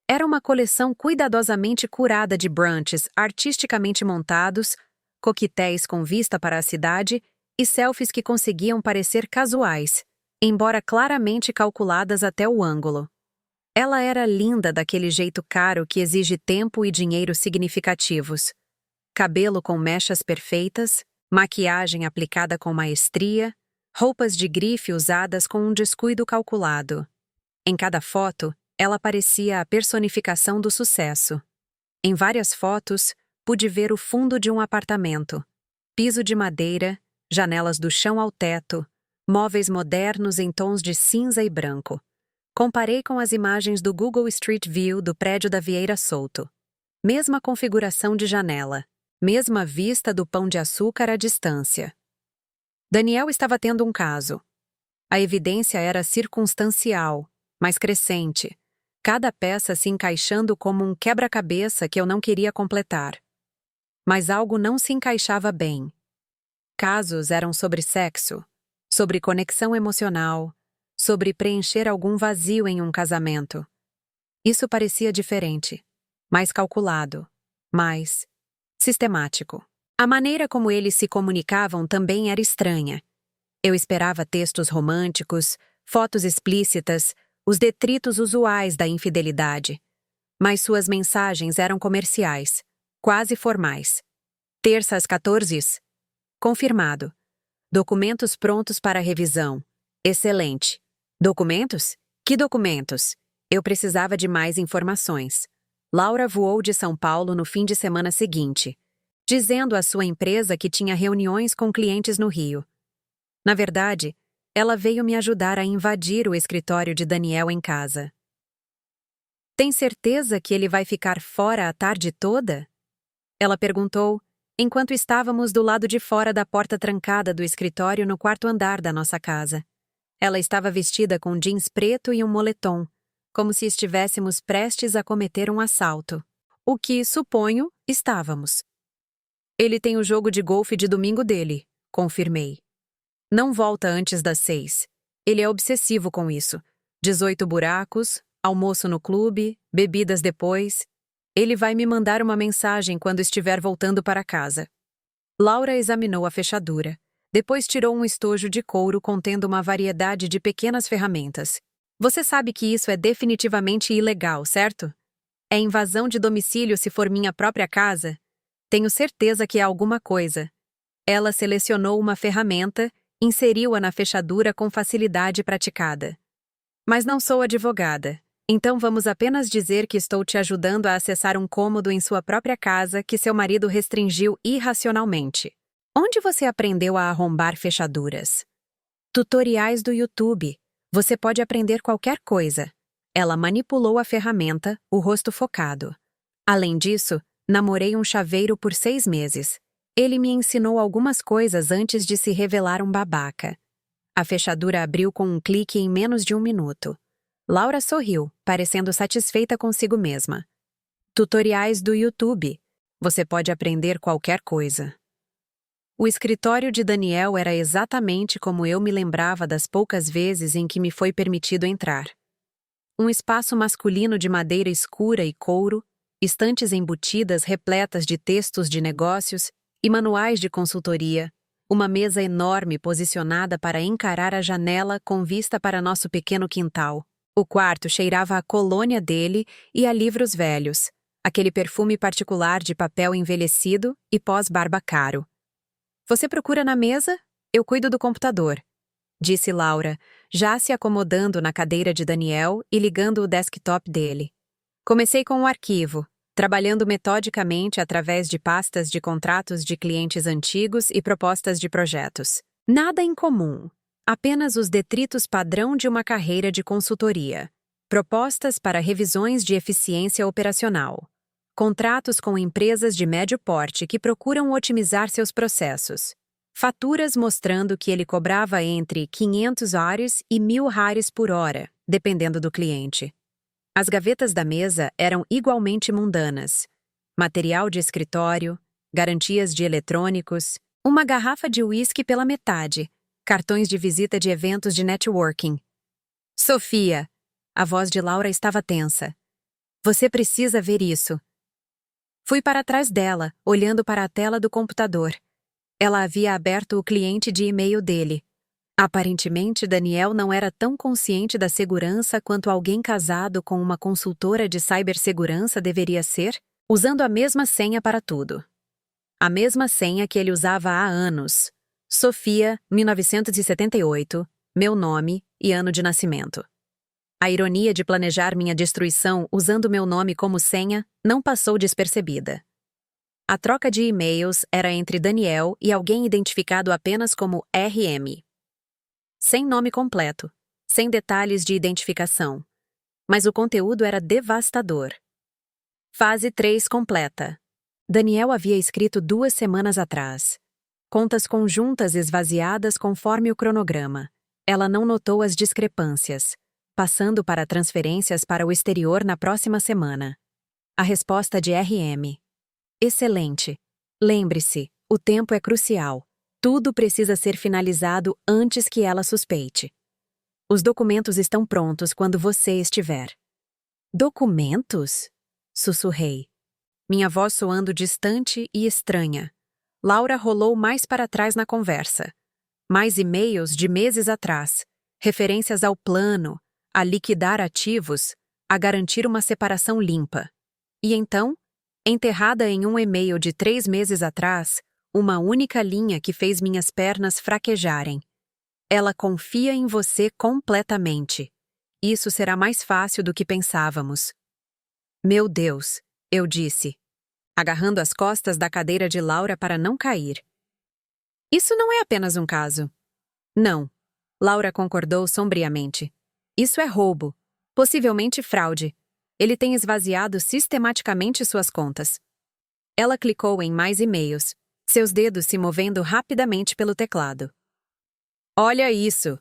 era uma coleção cuidadosamente curada de brunches artisticamente montados, coquetéis com vista para a cidade e selfies que conseguiam parecer casuais, embora claramente calculadas até o ângulo. Ela era linda daquele jeito caro que exige tempo e dinheiro significativos. Cabelo com mechas perfeitas, maquiagem aplicada com maestria, roupas de grife usadas com um descuido calculado. Em cada foto, ela parecia a personificação do sucesso. Em várias fotos, pude ver o fundo de um apartamento. Piso de madeira, janelas do chão ao teto, móveis modernos em tons de cinza e branco. Comparei com as imagens do Google Street View do prédio da Vieira Souto. Mesma configuração de janela, mesma vista do Pão de Açúcar à distância. Daniel estava tendo um caso. A evidência era circunstancial, mas crescente, cada peça se encaixando como um quebra-cabeça que eu não queria completar. Mas algo não se encaixava bem. Casos eram sobre sexo, sobre conexão emocional, sobre preencher algum vazio em um casamento. Isso parecia diferente, mais calculado, mais sistemático. A maneira como eles se comunicavam também era estranha. Eu esperava textos românticos, fotos explícitas, os detritos usuais da infidelidade. Mas suas mensagens eram comerciais, quase formais. Terça às 14. Confirmado. Documentos prontos para revisão. Excelente. Documentos? Que documentos? Eu precisava de mais informações. Laura voou de São Paulo no fim de semana seguinte, dizendo à sua empresa que tinha reuniões com clientes no Rio. Na verdade, ela veio me ajudar a invadir o escritório de Daniel em casa. Tem certeza que ele vai ficar fora a tarde toda? Ela perguntou, enquanto estávamos do lado de fora da porta trancada do escritório no quarto andar da nossa casa. Ela estava vestida com jeans preto e um moletom, como se estivéssemos prestes a cometer um assalto. O que, suponho, estávamos. Ele tem o jogo de golfe de domingo dele, confirmei. Não volta antes das 6. Ele é obsessivo com isso. 18 buracos, almoço no clube, bebidas depois. Ele vai me mandar uma mensagem quando estiver voltando para casa. Laura examinou a fechadura. Depois tirou um estojo de couro contendo uma variedade de pequenas ferramentas. Você sabe que isso é definitivamente ilegal, certo? É invasão de domicílio se for minha própria casa? Tenho certeza que é alguma coisa. Ela selecionou uma ferramenta, inseriu-a na fechadura com facilidade praticada. Mas não sou advogada, então vamos apenas dizer que estou te ajudando a acessar um cômodo em sua própria casa que seu marido restringiu irracionalmente. Onde você aprendeu a arrombar fechaduras? Tutoriais do YouTube. Você pode aprender qualquer coisa. Ela manipulou a ferramenta, o rosto focado. Além disso, namorei um chaveiro por 6 meses. Ele me ensinou algumas coisas antes de se revelar um babaca. A fechadura abriu com um clique em menos de 1 minuto. Laura sorriu, parecendo satisfeita consigo mesma. Tutoriais do YouTube. Você pode aprender qualquer coisa. O escritório de Daniel era exatamente como eu me lembrava das poucas vezes em que me foi permitido entrar. Um espaço masculino de madeira escura e couro, estantes embutidas repletas de textos de negócios e manuais de consultoria, uma mesa enorme posicionada para encarar a janela com vista para nosso pequeno quintal. O quarto cheirava a colônia dele e a livros velhos, aquele perfume particular de papel envelhecido e pós-barba caro. Você procura na mesa? Eu cuido do computador, disse Laura, já se acomodando na cadeira de Daniel e ligando o desktop dele. Comecei com o arquivo, trabalhando metodicamente através de pastas de contratos de clientes antigos e propostas de projetos. Nada em comum, apenas os detritos padrão de uma carreira de consultoria. Propostas para revisões de eficiência operacional. Contratos com empresas de médio porte que procuram otimizar seus processos. Faturas mostrando que ele cobrava entre 500 ares e 1.000 ares por hora, dependendo do cliente. As gavetas da mesa eram igualmente mundanas. Material de escritório, garantias de eletrônicos, uma garrafa de uísque pela metade, cartões de visita de eventos de networking. Sofia, A voz de Laura estava tensa. Você precisa ver isso. Fui para trás dela, olhando para a tela do computador. Ela havia aberto o cliente de e-mail dele. Aparentemente, Daniel não era tão consciente da segurança quanto alguém casado com uma consultora de cibersegurança deveria ser, usando a mesma senha para tudo. A mesma senha que ele usava há anos. Sofia, 1978, meu nome e ano de nascimento. A ironia de planejar minha destruição usando meu nome como senha não passou despercebida. A troca de e-mails era entre Daniel e alguém identificado apenas como RM. Sem nome completo, sem detalhes de identificação. Mas o conteúdo era devastador. Fase 3 completa. Daniel havia escrito 2 semanas atrás. Contas conjuntas esvaziadas conforme o cronograma. Ela não notou as discrepâncias, passando para transferências para o exterior na próxima semana. A resposta de RM. Excelente. Lembre-se, o tempo é crucial. Tudo precisa ser finalizado antes que ela suspeite. Os documentos estão prontos quando você estiver. Documentos? Sussurrei. Minha voz soando distante e estranha. Laura rolou mais para trás na conversa. Mais e-mails de meses atrás. Referências ao plano, a liquidar ativos, a garantir uma separação limpa. E então, enterrada em um e-mail de 3 meses atrás, uma única linha que fez minhas pernas fraquejarem. Ela confia em você completamente. Isso será mais fácil do que pensávamos. Meu Deus, eu disse, agarrando as costas da cadeira de Laura para não cair. Isso não é apenas um caso. Não, Laura concordou sombriamente. Isso é roubo, possivelmente fraude. Ele tem esvaziado sistematicamente suas contas. Ela clicou em mais e-mails, seus dedos se movendo rapidamente pelo teclado. Olha isso!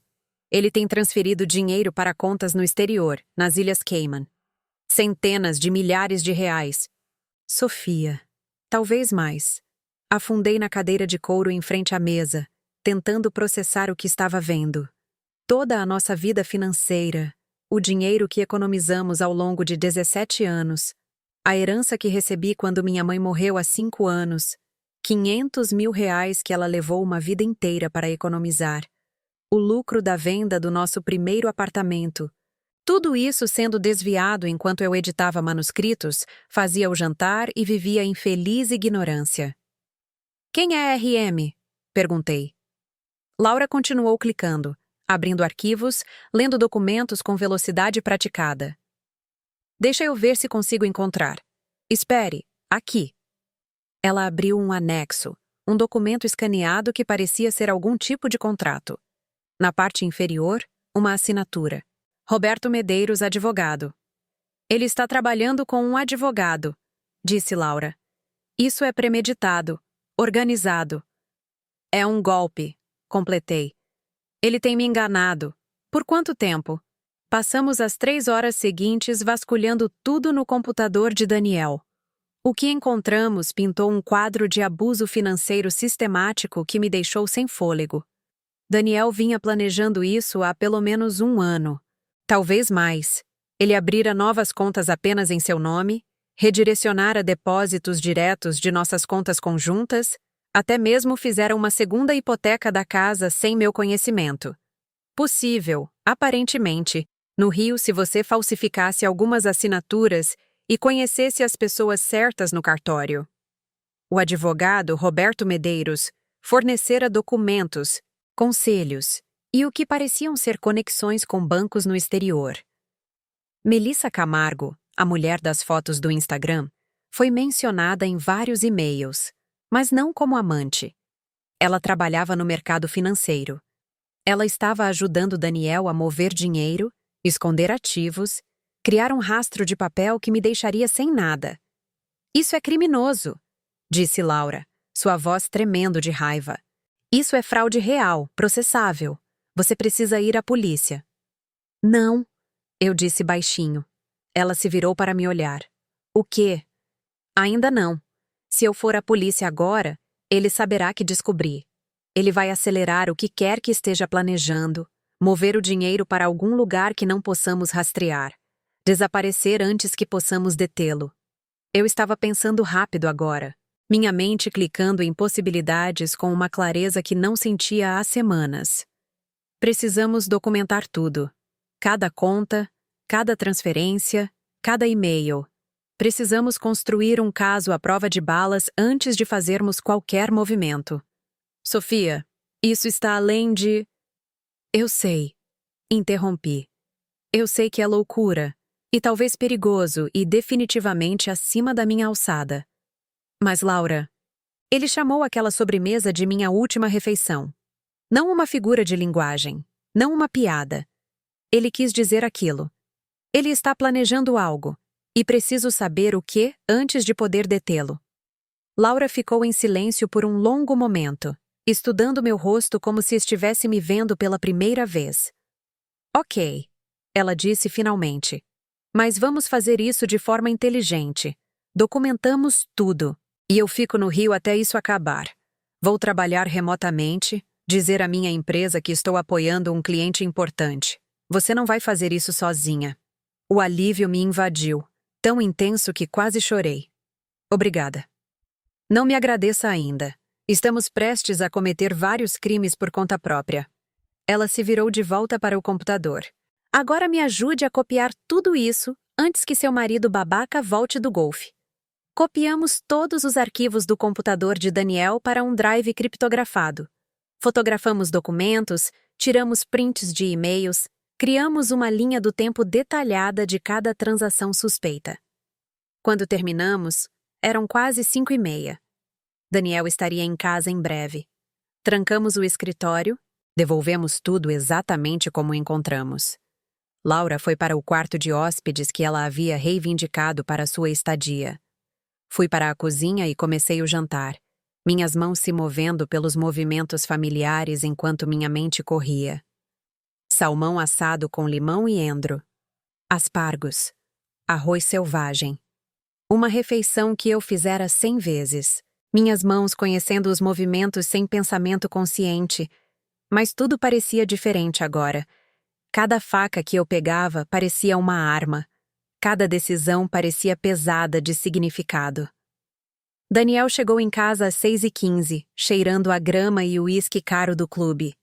Ele tem transferido dinheiro para contas no exterior, nas Ilhas Cayman. Centenas de milhares de reais. Sofia. Talvez mais. Afundei na cadeira de couro em frente à mesa, tentando processar o que estava vendo. Toda a nossa vida financeira, o dinheiro que economizamos ao longo de 17 anos, a herança que recebi quando minha mãe morreu há 5 anos, 500 mil reais que ela levou uma vida inteira para economizar, o lucro da venda do nosso primeiro apartamento. Tudo isso sendo desviado enquanto eu editava manuscritos, fazia o jantar e vivia em feliz ignorância. Quem é RM? Perguntei. Laura continuou clicando, abrindo arquivos, lendo documentos com velocidade praticada. Deixa eu ver se consigo encontrar. Espere, aqui. Ela abriu um anexo, um documento escaneado que parecia ser algum tipo de contrato. Na parte inferior, uma assinatura. Roberto Medeiros, advogado. Ele está trabalhando com um advogado, disse Laura. Isso é premeditado, organizado. É um golpe, completei. Ele tem me enganado. Por quanto tempo? Passamos as 3 horas seguintes vasculhando tudo no computador de Daniel. O que encontramos pintou um quadro de abuso financeiro sistemático que me deixou sem fôlego. Daniel vinha planejando isso há pelo menos 1 ano. Talvez mais. Ele abrira novas contas apenas em seu nome, redirecionara depósitos diretos de nossas contas conjuntas, até mesmo fizera uma segunda hipoteca da casa sem meu conhecimento. Possível, aparentemente, no Rio se você falsificasse algumas assinaturas e conhecesse as pessoas certas no cartório. O advogado Roberto Medeiros fornecera documentos, conselhos e o que pareciam ser conexões com bancos no exterior. Melissa Camargo, a mulher das fotos do Instagram, foi mencionada em vários e-mails, mas não como amante. Ela trabalhava no mercado financeiro. Ela estava ajudando Daniel a mover dinheiro, esconder ativos, criar um rastro de papel que me deixaria sem nada. Isso é criminoso, disse Laura, sua voz tremendo de raiva. Isso é fraude real, processável. Você precisa ir à polícia. Não, eu disse baixinho. Ela se virou para me olhar. O quê? Ainda não. Se eu for à polícia agora, ele saberá que descobri. Ele vai acelerar o que quer que esteja planejando, Mover o dinheiro para algum lugar que não possamos rastrear. Desaparecer antes que possamos detê-lo. Eu estava pensando rápido agora, minha mente clicando em possibilidades com uma clareza que não sentia há semanas. Precisamos documentar tudo. Cada conta, cada transferência, cada e-mail. Precisamos construir um caso à prova de balas antes de fazermos qualquer movimento. Sofia, isso está além de... Eu sei. Interrompi. Eu sei que é loucura, e talvez perigoso e definitivamente acima da minha alçada. Mas, Laura, ele chamou aquela sobremesa de minha última refeição. Não uma figura de linguagem, não uma piada. Ele quis dizer aquilo. Ele está planejando algo, e preciso saber o que antes de poder detê-lo. Laura ficou em silêncio por um longo momento, estudando meu rosto como se estivesse me vendo pela primeira vez. Ok, ela disse finalmente. Mas vamos fazer isso de forma inteligente. Documentamos tudo. E eu fico no Rio até isso acabar. Vou trabalhar remotamente, dizer à minha empresa que estou apoiando um cliente importante. Você não vai fazer isso sozinha. O alívio me invadiu, tão intenso que quase chorei. Obrigada. Não me agradeça ainda. Estamos prestes a cometer vários crimes por conta própria. Ela se virou de volta para o computador. Agora me ajude a copiar tudo isso antes que seu marido babaca volte do golfe. Copiamos todos os arquivos do computador de Daniel para um drive criptografado. Fotografamos documentos, tiramos prints de e-mails, criamos uma linha do tempo detalhada de cada transação suspeita. Quando terminamos, eram quase 5:30. Daniel estaria em casa em breve. Trancamos o escritório, devolvemos tudo exatamente como encontramos. Laura foi para o quarto de hóspedes que ela havia reivindicado para sua estadia. Fui para a cozinha e comecei o jantar, minhas mãos se movendo pelos movimentos familiares enquanto minha mente corria. Salmão assado com limão e endro. Aspargos. Arroz selvagem. Uma refeição que eu fizera 100 vezes. Minhas mãos conhecendo os movimentos sem pensamento consciente. Mas tudo parecia diferente agora. Cada faca que eu pegava parecia uma arma. Cada decisão parecia pesada de significado. Daniel chegou em casa às 6:15, cheirando a grama e o uísque caro do clube.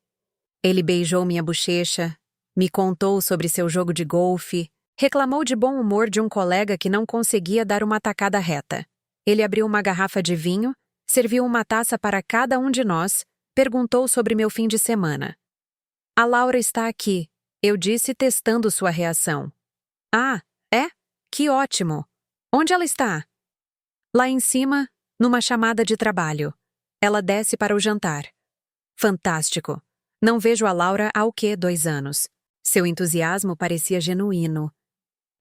Ele beijou minha bochecha, me contou sobre seu jogo de golfe, reclamou de bom humor de um colega que não conseguia dar uma tacada reta. Ele abriu uma garrafa de vinho, serviu uma taça para cada um de nós, perguntou sobre meu fim de semana. A Laura está aqui, eu disse testando sua reação. Ah, é? Que ótimo! Onde ela está? Lá em cima, numa chamada de trabalho. Ela desce para o jantar. Fantástico! Não vejo a Laura há 2 anos. Seu entusiasmo parecia genuíno.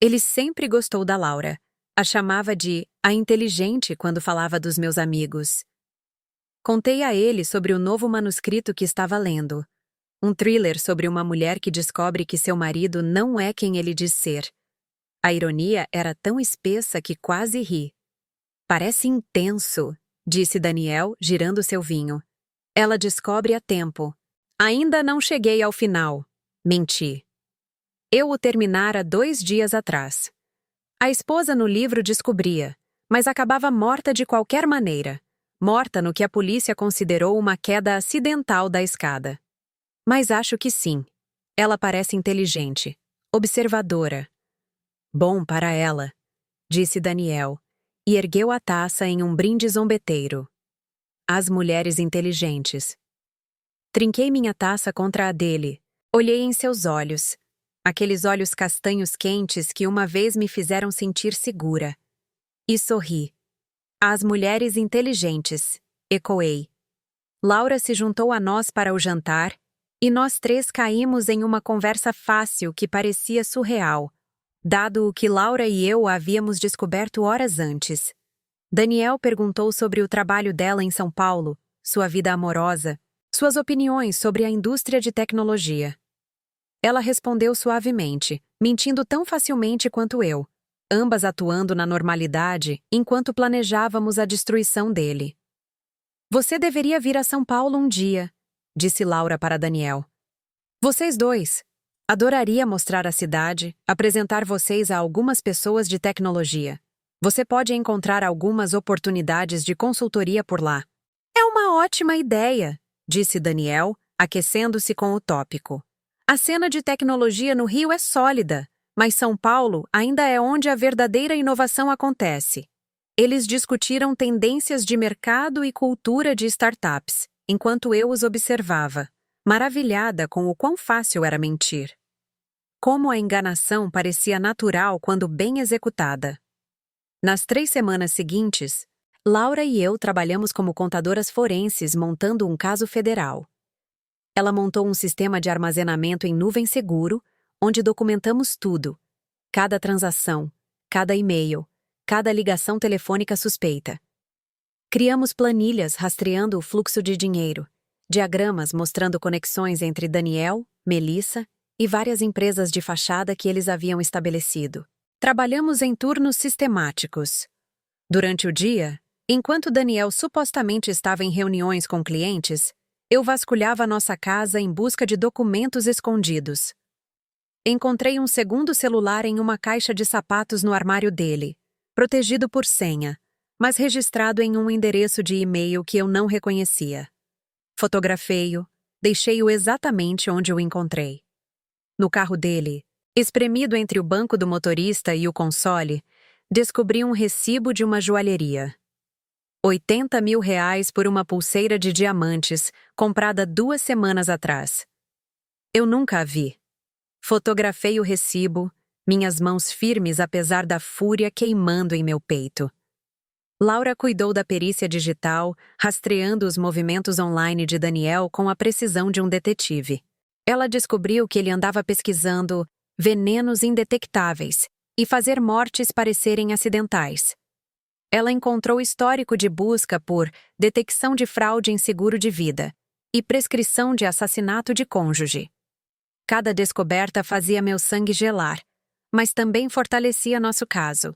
Ele sempre gostou da Laura. A chamava de a inteligente quando falava dos meus amigos. Contei a ele sobre o novo manuscrito que estava lendo. Um thriller sobre uma mulher que descobre que seu marido não é quem ele diz ser. A ironia era tão espessa que quase ri. Parece intenso, disse Daniel, girando seu vinho. Ela descobre a tempo. Ainda não cheguei ao final. Menti. Eu o terminara 2 dias atrás. A esposa no livro descobria, mas acabava morta de qualquer maneira. Morta no que a polícia considerou uma queda acidental da escada. Mas acho que sim. Ela parece inteligente, observadora. Bom para ela, disse Daniel, e ergueu a taça em um brinde zombeteiro. As mulheres inteligentes. Trinquei minha taça contra a dele. Olhei em seus olhos. Aqueles olhos castanhos quentes que uma vez me fizeram sentir segura. E sorri. As mulheres inteligentes, ecoei. Laura se juntou a nós para o jantar, e nós 3 caímos em uma conversa fácil que parecia surreal, dado o que Laura e eu havíamos descoberto horas antes. Daniel perguntou sobre o trabalho dela em São Paulo, sua vida amorosa, suas opiniões sobre a indústria de tecnologia. Ela respondeu suavemente, mentindo tão facilmente quanto eu, ambas atuando na normalidade enquanto planejávamos a destruição dele. Você deveria vir a São Paulo um dia, disse Laura para Daniel. Vocês dois. Adoraria mostrar a cidade, apresentar vocês a algumas pessoas de tecnologia. Você pode encontrar algumas oportunidades de consultoria por lá. É uma ótima ideia, disse Daniel, aquecendo-se com o tópico. A cena de tecnologia no Rio é sólida, mas São Paulo ainda é onde a verdadeira inovação acontece. Eles discutiram tendências de mercado e cultura de startups, enquanto eu os observava, maravilhada com o quão fácil era mentir. Como a enganação parecia natural quando bem executada. Nas 3 semanas seguintes, Laura e eu trabalhamos como contadoras forenses montando um caso federal. Ela montou um sistema de armazenamento em nuvem seguro, onde documentamos tudo: cada transação, cada e-mail, cada ligação telefônica suspeita. Criamos planilhas rastreando o fluxo de dinheiro, diagramas mostrando conexões entre Daniel, Melissa e várias empresas de fachada que eles haviam estabelecido. Trabalhamos em turnos sistemáticos. Durante o dia, enquanto Daniel supostamente estava em reuniões com clientes, eu vasculhava nossa casa em busca de documentos escondidos. Encontrei um segundo celular em uma caixa de sapatos no armário dele, protegido por senha, mas registrado em um endereço de e-mail que eu não reconhecia. Fotografei-o, deixei-o exatamente onde o encontrei. No carro dele, espremido entre o banco do motorista e o console, descobri um recibo de uma joalheria. R$ 80 mil por uma pulseira de diamantes, comprada 2 semanas atrás. Eu nunca a vi. Fotografei o recibo, minhas mãos firmes apesar da fúria queimando em meu peito. Laura cuidou da perícia digital, rastreando os movimentos online de Daniel com a precisão de um detetive. Ela descobriu que ele andava pesquisando venenos indetectáveis e fazer mortes parecerem acidentais. Ela encontrou histórico de busca por detecção de fraude em seguro de vida e prescrição de assassinato de cônjuge. Cada descoberta fazia meu sangue gelar, mas também fortalecia nosso caso.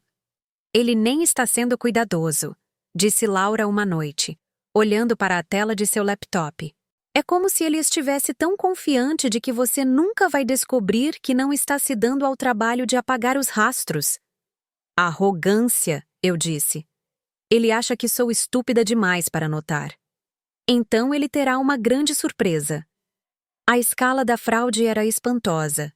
Ele nem está sendo cuidadoso, disse Laura uma noite, olhando para a tela de seu laptop. É como se ele estivesse tão confiante de que você nunca vai descobrir que não está se dando ao trabalho de apagar os rastros. Arrogância, eu disse. Ele acha que sou estúpida demais para notar. Então ele terá uma grande surpresa. A escala da fraude era espantosa.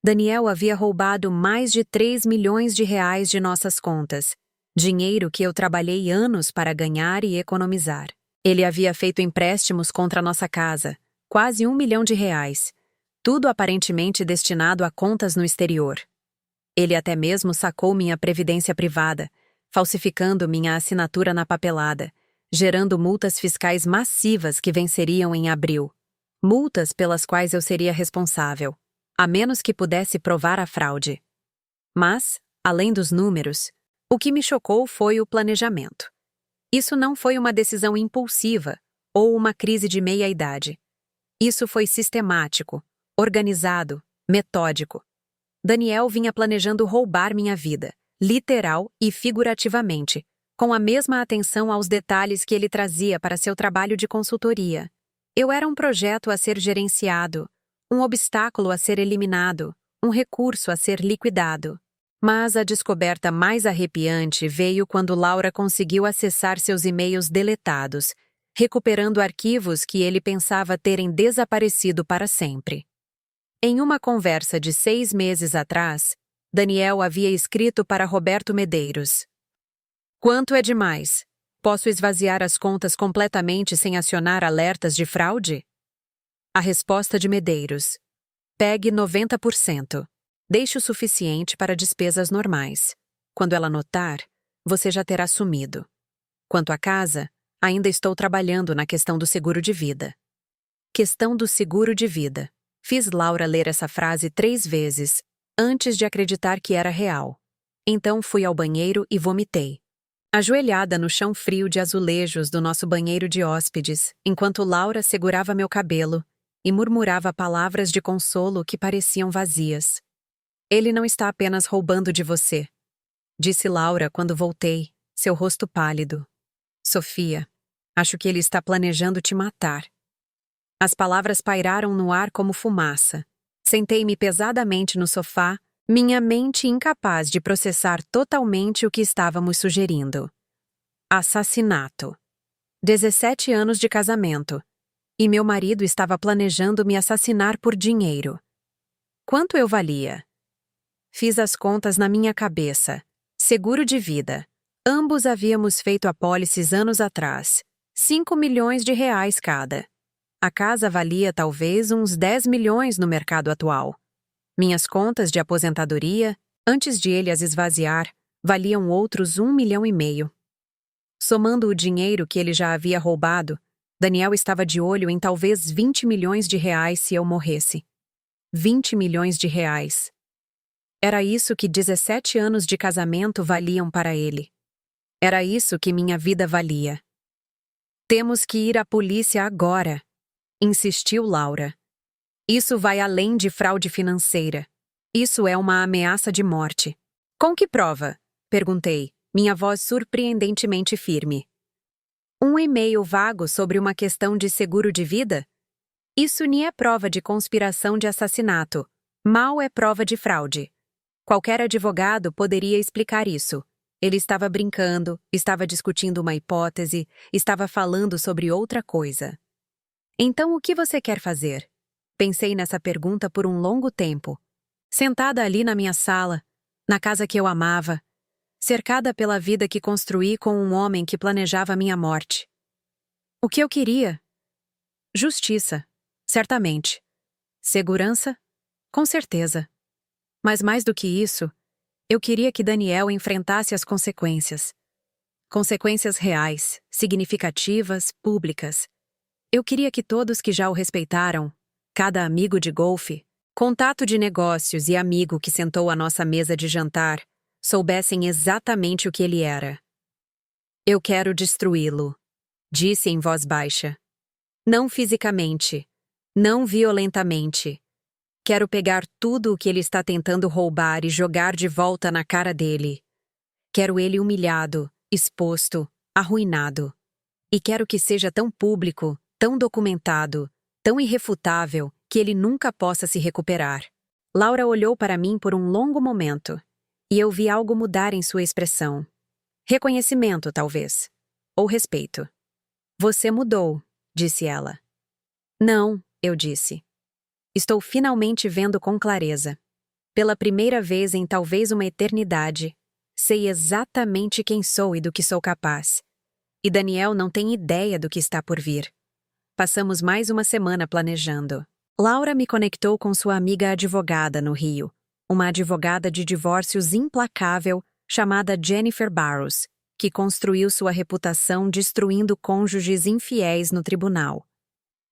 Daniel havia roubado mais de 3 milhões de reais de nossas contas, dinheiro que eu trabalhei anos para ganhar e economizar. Ele havia feito empréstimos contra nossa casa, quase R$ 1 milhão, tudo aparentemente destinado a contas no exterior. Ele até mesmo sacou minha previdência privada, falsificando minha assinatura na papelada, gerando multas fiscais massivas que venceriam em abril. Multas pelas quais eu seria responsável, a menos que pudesse provar a fraude. Mas, além dos números, o que me chocou foi o planejamento. Isso não foi uma decisão impulsiva ou uma crise de meia-idade. Isso foi sistemático, organizado, metódico. Daniel vinha planejando roubar minha vida, literal e figurativamente, com a mesma atenção aos detalhes que ele trazia para seu trabalho de consultoria. Eu era um projeto a ser gerenciado, um obstáculo a ser eliminado, um recurso a ser liquidado. Mas a descoberta mais arrepiante veio quando Laura conseguiu acessar seus e-mails deletados, recuperando arquivos que ele pensava terem desaparecido para sempre. Em uma conversa de 6 meses atrás, Daniel havia escrito para Roberto Medeiros: "Quanto é demais? Posso esvaziar as contas completamente sem acionar alertas de fraude?" A resposta de Medeiros: "Pegue 90%. Deixe o suficiente para despesas normais. Quando ela notar, você já terá sumido. Quanto à casa, ainda estou trabalhando na questão do seguro de vida." Questão do seguro de vida. Fiz Laura ler essa frase 3 vezes, antes de acreditar que era real. Então fui ao banheiro e vomitei. Ajoelhada no chão frio de azulejos do nosso banheiro de hóspedes, enquanto Laura segurava meu cabelo e murmurava palavras de consolo que pareciam vazias. "Ele não está apenas roubando de você", disse Laura quando voltei, seu rosto pálido. "Sofia, acho que ele está planejando te matar." As palavras pairaram no ar como fumaça. Sentei-me pesadamente no sofá, minha mente incapaz de processar totalmente o que estávamos sugerindo. Assassinato. 17 anos de casamento. E meu marido estava planejando me assassinar por dinheiro. Quanto eu valia? Fiz as contas na minha cabeça. Seguro de vida. Ambos havíamos feito apólices anos atrás. 5 milhões de reais cada. A casa valia talvez uns 10 milhões no mercado atual. Minhas contas de aposentadoria, antes de ele as esvaziar, valiam outros 1,5 milhão. Somando o dinheiro que ele já havia roubado, Daniel estava de olho em talvez 20 milhões de reais se eu morresse. 20 milhões de reais. Era isso que 17 anos de casamento valiam para ele. Era isso que minha vida valia. Temos que ir à polícia agora, insistiu Laura. Isso vai além de fraude financeira. Isso é uma ameaça de morte. Com que prova? Perguntei, minha voz surpreendentemente firme. Um e-mail vago sobre uma questão de seguro de vida? Isso nem é prova de conspiração de assassinato. Mal é prova de fraude. Qualquer advogado poderia explicar isso. Ele estava brincando, estava discutindo uma hipótese, estava falando sobre outra coisa. Então o que você quer fazer? Pensei nessa pergunta por um longo tempo. Sentada ali na minha sala, na casa que eu amava, cercada pela vida que construí com um homem que planejava minha morte. O que eu queria? Justiça, certamente. Segurança? Com certeza. Mas mais do que isso, eu queria que Daniel enfrentasse as consequências. Consequências reais, significativas, públicas. Eu queria que todos que já o respeitaram, cada amigo de golfe, contato de negócios e amigo que sentou à nossa mesa de jantar, soubessem exatamente o que ele era. Eu quero destruí-lo, disse em voz baixa. Não fisicamente, não violentamente. Quero pegar tudo o que ele está tentando roubar e jogar de volta na cara dele. Quero ele humilhado, exposto, arruinado. E quero que seja tão público, tão documentado, tão irrefutável, que ele nunca possa se recuperar. Laura olhou para mim por um longo momento, e eu vi algo mudar em sua expressão. Reconhecimento, talvez. Ou respeito. Você mudou, disse ela. Não, eu disse. Estou finalmente vendo com clareza. Pela primeira vez em talvez uma eternidade, sei exatamente quem sou e do que sou capaz. E Daniel não tem ideia do que está por vir. Passamos mais uma semana planejando. Laura me conectou com sua amiga advogada no Rio, uma advogada de divórcios implacável chamada Jennifer Barros, que construiu sua reputação destruindo cônjuges infiéis no tribunal.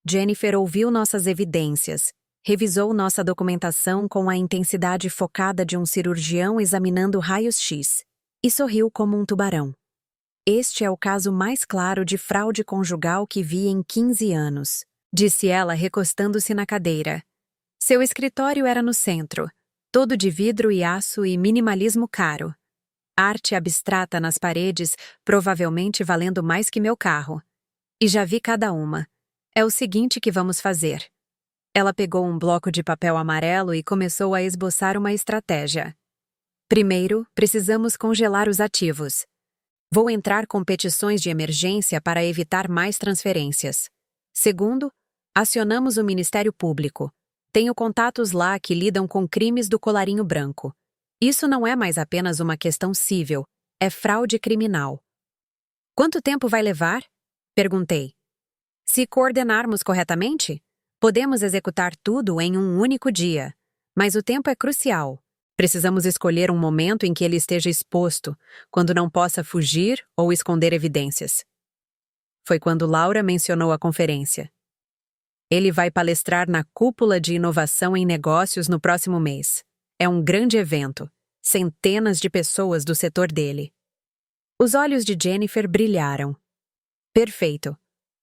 Jennifer ouviu nossas evidências, revisou nossa documentação com a intensidade focada de um cirurgião examinando raios-x, e sorriu como um tubarão. Este é o caso mais claro de fraude conjugal que vi em 15 anos, disse ela recostando-se na cadeira. Seu escritório era no centro, todo de vidro e aço e minimalismo caro. Arte abstrata nas paredes, provavelmente valendo mais que meu carro. E já vi cada uma. É o seguinte que vamos fazer. Ela pegou um bloco de papel amarelo e começou a esboçar uma estratégia. Primeiro, precisamos congelar os ativos. Vou entrar com petições de emergência para evitar mais transferências. Segundo, acionamos o Ministério Público. Tenho contatos lá que lidam com crimes do colarinho branco. Isso não é mais apenas uma questão civil, é fraude criminal. Quanto tempo vai levar? Perguntei. Se coordenarmos corretamente, podemos executar tudo em um único dia, mas o tempo é crucial. Precisamos escolher um momento em que ele esteja exposto, quando não possa fugir ou esconder evidências. Foi quando Laura mencionou a conferência. Ele vai palestrar na Cúpula de Inovação em Negócios no próximo mês. É um grande evento, centenas de pessoas do setor dele. Os olhos de Jennifer brilharam. Perfeito.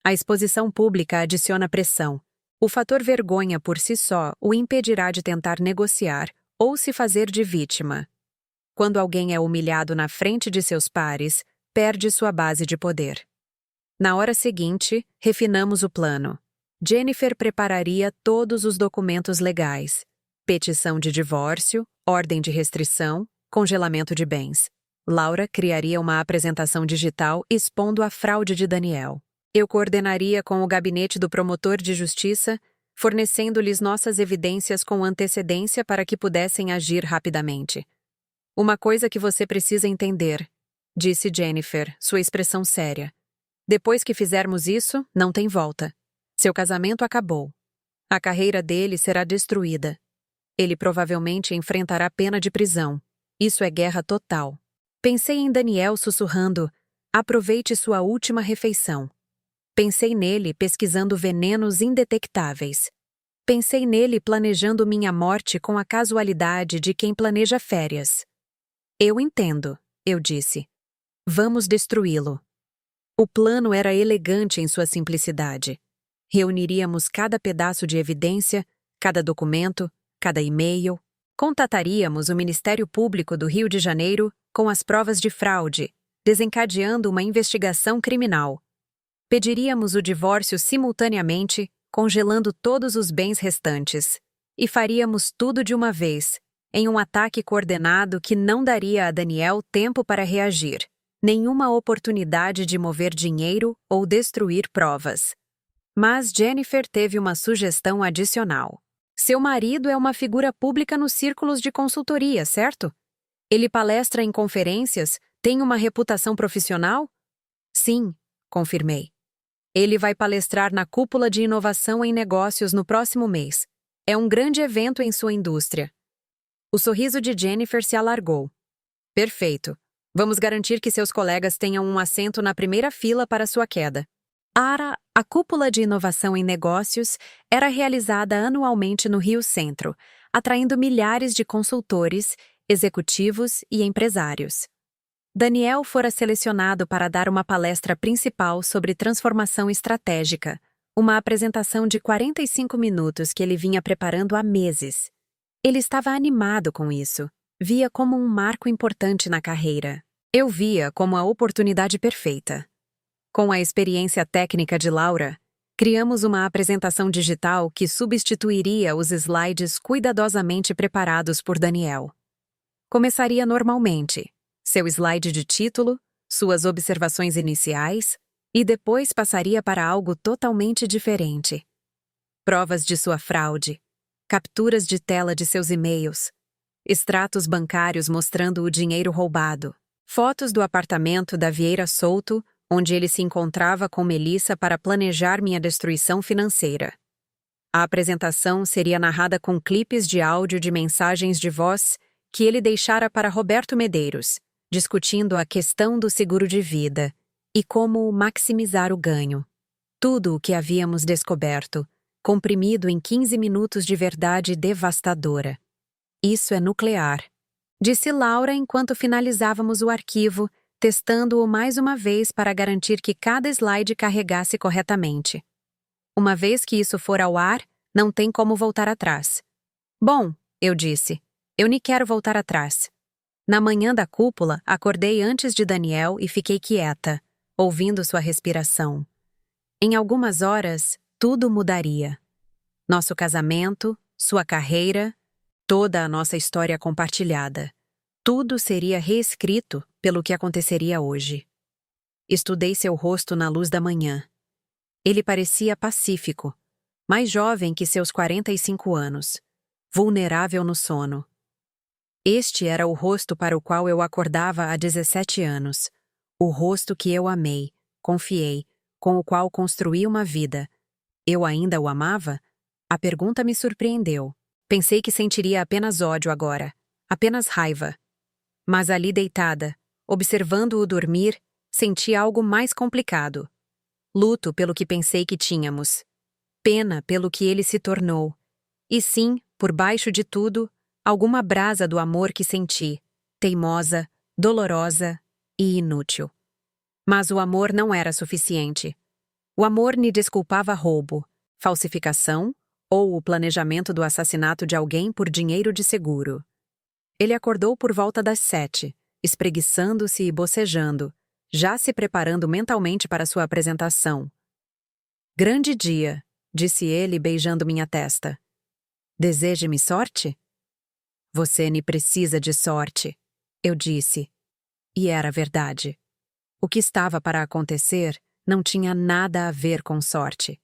A exposição pública adiciona pressão. O fator vergonha por si só o impedirá de tentar negociar ou se fazer de vítima. Quando alguém é humilhado na frente de seus pares, perde sua base de poder. Na hora seguinte, refinamos o plano. Jennifer prepararia todos os documentos legais: petição de divórcio, ordem de restrição, congelamento de bens. Laura criaria uma apresentação digital expondo a fraude de Daniel. Eu coordenaria com o gabinete do promotor de justiça, fornecendo-lhes nossas evidências com antecedência para que pudessem agir rapidamente. Uma coisa que você precisa entender, disse Jennifer, sua expressão séria. Depois que fizermos isso, não tem volta. Seu casamento acabou. A carreira dele será destruída. Ele provavelmente enfrentará pena de prisão. Isso é guerra total. Pensei em Daniel sussurrando: aproveite sua última refeição. Pensei nele pesquisando venenos indetectáveis. Pensei nele planejando minha morte com a casualidade de quem planeja férias. Eu entendo, eu disse. Vamos destruí-lo. O plano era elegante em sua simplicidade. Reuniríamos cada pedaço de evidência, cada documento, cada e-mail. Contataríamos o Ministério Público do Rio de Janeiro com as provas de fraude, desencadeando uma investigação criminal. Pediríamos o divórcio simultaneamente, congelando todos os bens restantes. E faríamos tudo de uma vez, em um ataque coordenado que não daria a Daniel tempo para reagir, nenhuma oportunidade de mover dinheiro ou destruir provas. Mas Jennifer teve uma sugestão adicional. Seu marido é uma figura pública nos círculos de consultoria, certo? Ele palestra em conferências, tem uma reputação profissional? Sim, confirmei. Ele vai palestrar na Cúpula de Inovação em Negócios no próximo mês. É um grande evento em sua indústria. O sorriso de Jennifer se alargou. Perfeito. Vamos garantir que seus colegas tenham um assento na primeira fila para sua queda. A Cúpula de Inovação em Negócios era realizada anualmente no Rio Centro, atraindo milhares de consultores, executivos e empresários. Daniel fora selecionado para dar uma palestra principal sobre transformação estratégica, uma apresentação de 45 minutos que ele vinha preparando há meses. Ele estava animado com isso, via como um marco importante na carreira. Eu via como a oportunidade perfeita. Com a experiência técnica de Laura, criamos uma apresentação digital que substituiria os slides cuidadosamente preparados por Daniel. Começaria normalmente, seu slide de título, suas observações iniciais, e depois passaria para algo totalmente diferente. Provas de sua fraude, capturas de tela de seus e-mails, extratos bancários mostrando o dinheiro roubado, fotos do apartamento da Vieira Souto, onde ele se encontrava com Melissa para planejar minha destruição financeira. A apresentação seria narrada com clipes de áudio de mensagens de voz que ele deixara para Roberto Medeiros, discutindo a questão do seguro de vida e como maximizar o ganho. Tudo o que havíamos descoberto, comprimido em 15 minutos de verdade devastadora. Isso é nuclear, disse Laura enquanto finalizávamos o arquivo, testando-o mais uma vez para garantir que cada slide carregasse corretamente. Uma vez que isso for ao ar, não tem como voltar atrás. Bom, eu disse, eu nem quero voltar atrás. Na manhã da cúpula, acordei antes de Daniel e fiquei quieta, ouvindo sua respiração. Em algumas horas, tudo mudaria. Nosso casamento, sua carreira, toda a nossa história compartilhada. Tudo seria reescrito pelo que aconteceria hoje. Estudei seu rosto na luz da manhã. Ele parecia pacífico, mais jovem que seus 45 anos, vulnerável no sono. Este era o rosto para o qual eu acordava há 17 anos. O rosto que eu amei, confiei, com o qual construí uma vida. Eu ainda o amava? A pergunta me surpreendeu. Pensei que sentiria apenas ódio agora, apenas raiva. Mas ali deitada, observando-o dormir, senti algo mais complicado. Luto pelo que pensei que tínhamos. Pena pelo que ele se tornou. E sim, por baixo de tudo, alguma brasa do amor que senti, teimosa, dolorosa e inútil. Mas o amor não era suficiente. O amor me desculpava roubo, falsificação ou o planejamento do assassinato de alguém por dinheiro de seguro. Ele acordou por volta das 7, espreguiçando-se e bocejando, já se preparando mentalmente para sua apresentação. Grande dia, disse ele beijando minha testa. Deseje-me sorte? Você me precisa de sorte, eu disse. E era verdade. O que estava para acontecer não tinha nada a ver com sorte.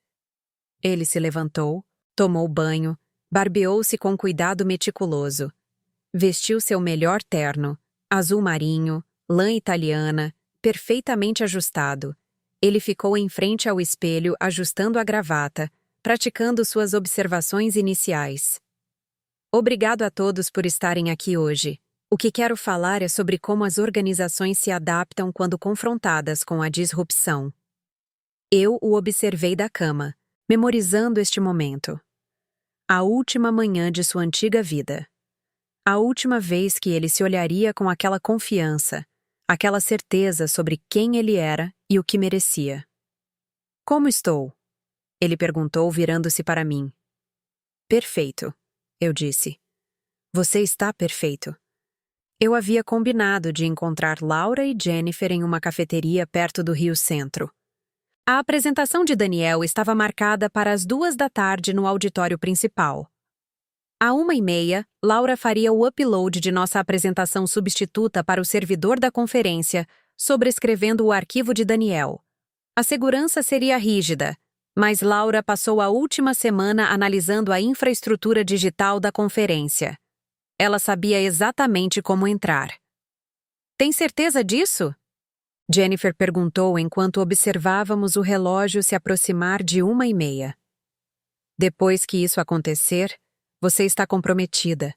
Ele se levantou, tomou banho, barbeou-se com cuidado meticuloso. Vestiu seu melhor terno, azul marinho, lã italiana, perfeitamente ajustado. Ele ficou em frente ao espelho ajustando a gravata, praticando suas observações iniciais. Obrigado a todos por estarem aqui hoje. O que quero falar é sobre como as organizações se adaptam quando confrontadas com a disrupção. Eu o observei da cama, memorizando este momento. A última manhã de sua antiga vida. A última vez que ele se olharia com aquela confiança, aquela certeza sobre quem ele era e o que merecia. Como estou? Ele perguntou virando-se para mim. Perfeito, eu disse. Você está perfeito. Eu havia combinado de encontrar Laura e Jennifer em uma cafeteria perto do Rio Centro. A apresentação de Daniel estava marcada para as 14h no auditório principal. À 1h30, Laura faria o upload de nossa apresentação substituta para o servidor da conferência, sobrescrevendo o arquivo de Daniel. A segurança seria rígida, mas Laura passou a última semana analisando a infraestrutura digital da conferência. Ela sabia exatamente como entrar. Tem certeza disso? Jennifer perguntou enquanto observávamos o relógio se aproximar de 1h30. Depois que isso acontecer, você está comprometida.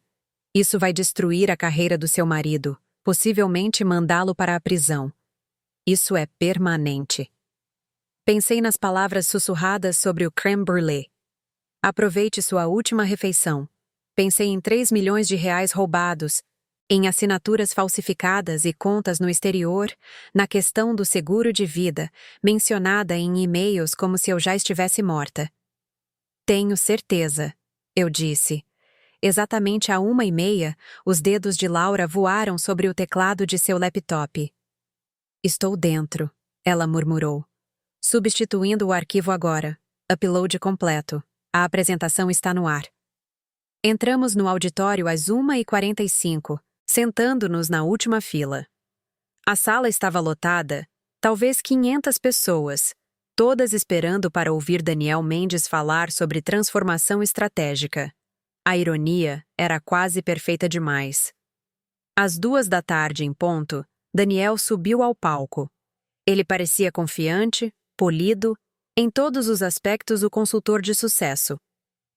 Isso vai destruir a carreira do seu marido, possivelmente mandá-lo para a prisão. Isso é permanente. Pensei nas palavras sussurradas sobre o crème brûlée. Aproveite sua última refeição. Pensei em 3 milhões de reais roubados, em assinaturas falsificadas e contas no exterior, na questão do seguro de vida, mencionada em e-mails como se eu já estivesse morta. Tenho certeza, eu disse. Exatamente à 1h30, os dedos de Laura voaram sobre o teclado de seu laptop. Estou dentro, ela murmurou. Substituindo o arquivo agora. Upload completo. A apresentação está no ar. Entramos no auditório às 1h45, sentando-nos na última fila. A sala estava lotada, talvez 500 pessoas, todas esperando para ouvir Daniel Mendes falar sobre transformação estratégica. A ironia era quase perfeita demais. Às 2h em ponto, Daniel subiu ao palco. Ele parecia confiante, polido, em todos os aspectos o consultor de sucesso.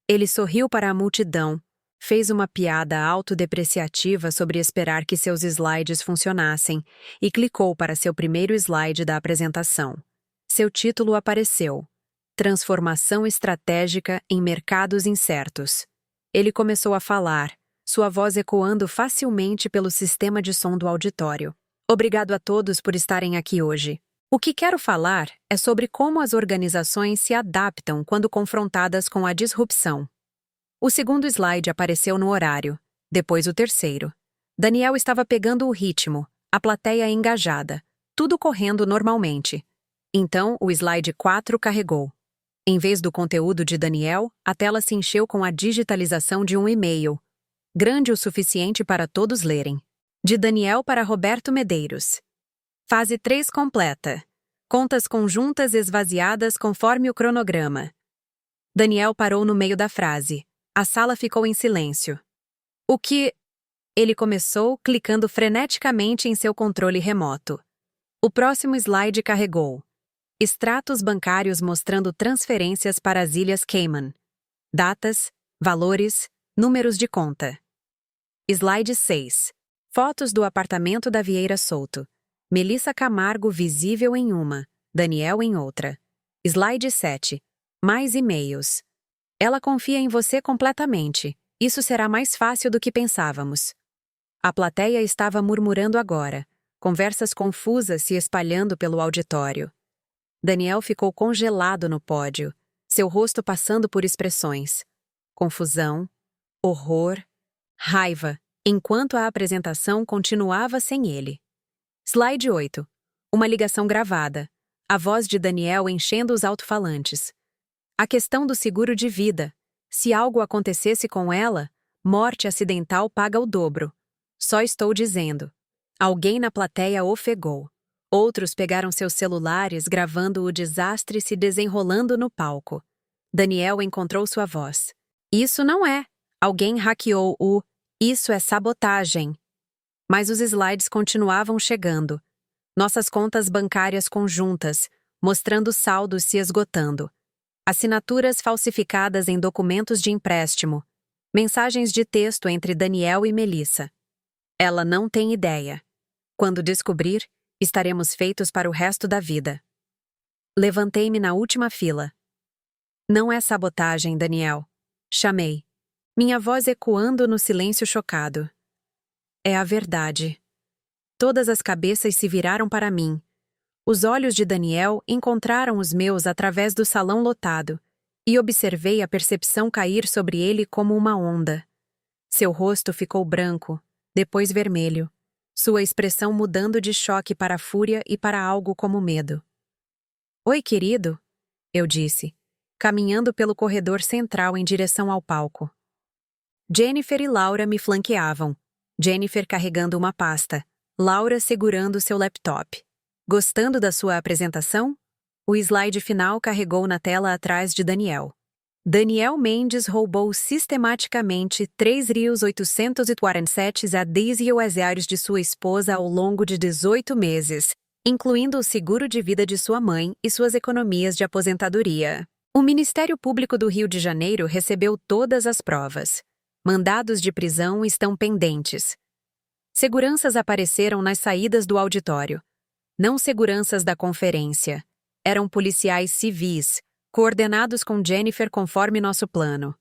Ele sorriu para a multidão, fez uma piada autodepreciativa sobre esperar que seus slides funcionassem e clicou para seu primeiro slide da apresentação. Seu título apareceu: Transformação Estratégica em Mercados Incertos. Ele começou a falar, sua voz ecoando facilmente pelo sistema de som do auditório. Obrigado a todos por estarem aqui hoje. O que quero falar é sobre como as organizações se adaptam quando confrontadas com a disrupção. O segundo slide apareceu no horário, depois o terceiro. Daniel estava pegando o ritmo, a plateia engajada, tudo correndo normalmente. Então, o slide 4 carregou. Em vez do conteúdo de Daniel, a tela se encheu com a digitalização de um e-mail, grande o suficiente para todos lerem. De Daniel para Roberto Medeiros. Fase 3 completa. Contas conjuntas esvaziadas conforme o cronograma. Daniel parou no meio da frase. A sala ficou em silêncio. O que... Ele começou, clicando freneticamente em seu controle remoto. O próximo slide carregou. Extratos bancários mostrando transferências para as Ilhas Cayman. Datas, valores, números de conta. Slide 6. Fotos do apartamento da Vieira Souto. Melissa Camargo visível em uma, Daniel em outra. Slide 7. Mais e-mails. Ela confia em você completamente. Isso será mais fácil do que pensávamos. A plateia estava murmurando agora, conversas confusas se espalhando pelo auditório. Daniel ficou congelado no pódio, seu rosto passando por expressões. Confusão, horror, raiva, enquanto a apresentação continuava sem ele. Slide 8. Uma ligação gravada. A voz de Daniel enchendo os alto-falantes. A questão do seguro de vida. Se algo acontecesse com ela, morte acidental paga o dobro. Só estou dizendo. Alguém na plateia ofegou. Outros pegaram seus celulares gravando o desastre se desenrolando no palco. Daniel encontrou sua voz. Isso não é. Alguém hackeou o... Isso é sabotagem. Mas os slides continuavam chegando. Nossas contas bancárias conjuntas, mostrando saldos se esgotando. Assinaturas falsificadas em documentos de empréstimo. Mensagens de texto entre Daniel e Melissa. Ela não tem ideia. Quando descobrir, estaremos feitos para o resto da vida. Levantei-me na última fila. Não é sabotagem, Daniel. Chamei. Minha voz ecoando no silêncio chocado. É a verdade. Todas as cabeças se viraram para mim. Os olhos de Daniel encontraram os meus através do salão lotado, e observei a percepção cair sobre ele como uma onda. Seu rosto ficou branco, depois vermelho, sua expressão mudando de choque para a fúria e para algo como medo. Oi, querido, eu disse, caminhando pelo corredor central em direção ao palco. Jennifer e Laura me flanqueavam, Jennifer carregando uma pasta, Laura segurando seu laptop. Gostando da sua apresentação? O slide final carregou na tela atrás de Daniel. Daniel Mendes roubou sistematicamente 3.847 a 10 de sua esposa ao longo de 18 meses, incluindo o seguro de vida de sua mãe e suas economias de aposentadoria. O Ministério Público do Rio de Janeiro recebeu todas as provas. Mandados de prisão estão pendentes. Seguranças apareceram nas saídas do auditório. Não seguranças da conferência. Eram policiais civis, coordenados com Jennifer conforme nosso plano.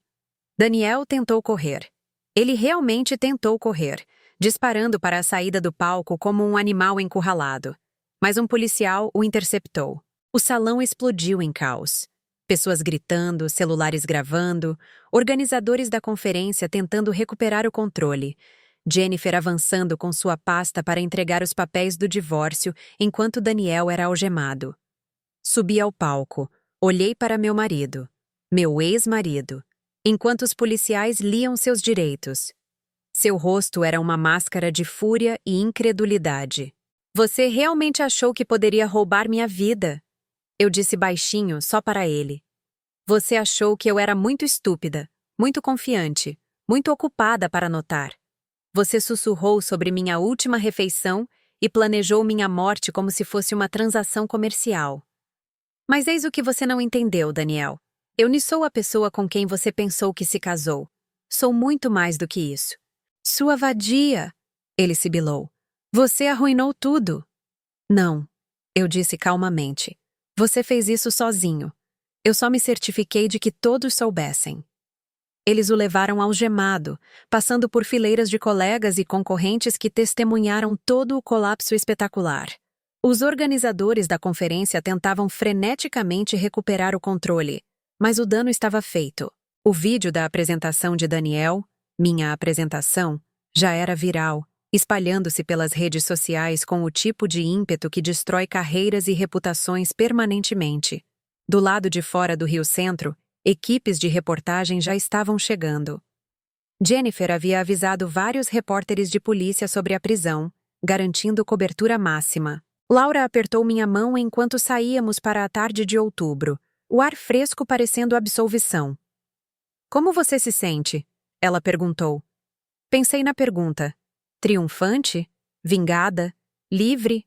Daniel tentou correr. Ele realmente tentou correr, disparando para a saída do palco como um animal encurralado. Mas um policial o interceptou. O salão explodiu em caos. Pessoas gritando, celulares gravando, organizadores da conferência tentando recuperar o controle. Jennifer avançando com sua pasta para entregar os papéis do divórcio enquanto Daniel era algemado. Subi ao palco, olhei para meu marido, meu ex-marido, enquanto os policiais liam seus direitos. Seu rosto era uma máscara de fúria e incredulidade. Você realmente achou que poderia roubar minha vida? Eu disse baixinho só para ele. Você achou que eu era muito estúpida, muito confiante, muito ocupada para notar. Você sussurrou sobre minha última refeição e planejou minha morte como se fosse uma transação comercial. Mas eis o que você não entendeu, Daniel. Eu não sou a pessoa com quem você pensou que se casou. Sou muito mais do que isso. Sua vadia, ele sibilou. Você arruinou tudo. Não, eu disse calmamente. Você fez isso sozinho. Eu só me certifiquei de que todos soubessem. Eles o levaram algemado, passando por fileiras de colegas e concorrentes que testemunharam todo o colapso espetacular. Os organizadores da conferência tentavam freneticamente recuperar o controle, mas o dano estava feito. O vídeo da apresentação de Daniel, minha apresentação, já era viral, espalhando-se pelas redes sociais com o tipo de ímpeto que destrói carreiras e reputações permanentemente. Do lado de fora do Rio Centro, equipes de reportagem já estavam chegando. Jennifer havia avisado vários repórteres de polícia sobre a prisão, garantindo cobertura máxima. Laura apertou minha mão enquanto saíamos para a tarde de outubro, o ar fresco parecendo absolvição. Como você se sente? Ela perguntou. Pensei na pergunta. Triunfante? Vingada? Livre?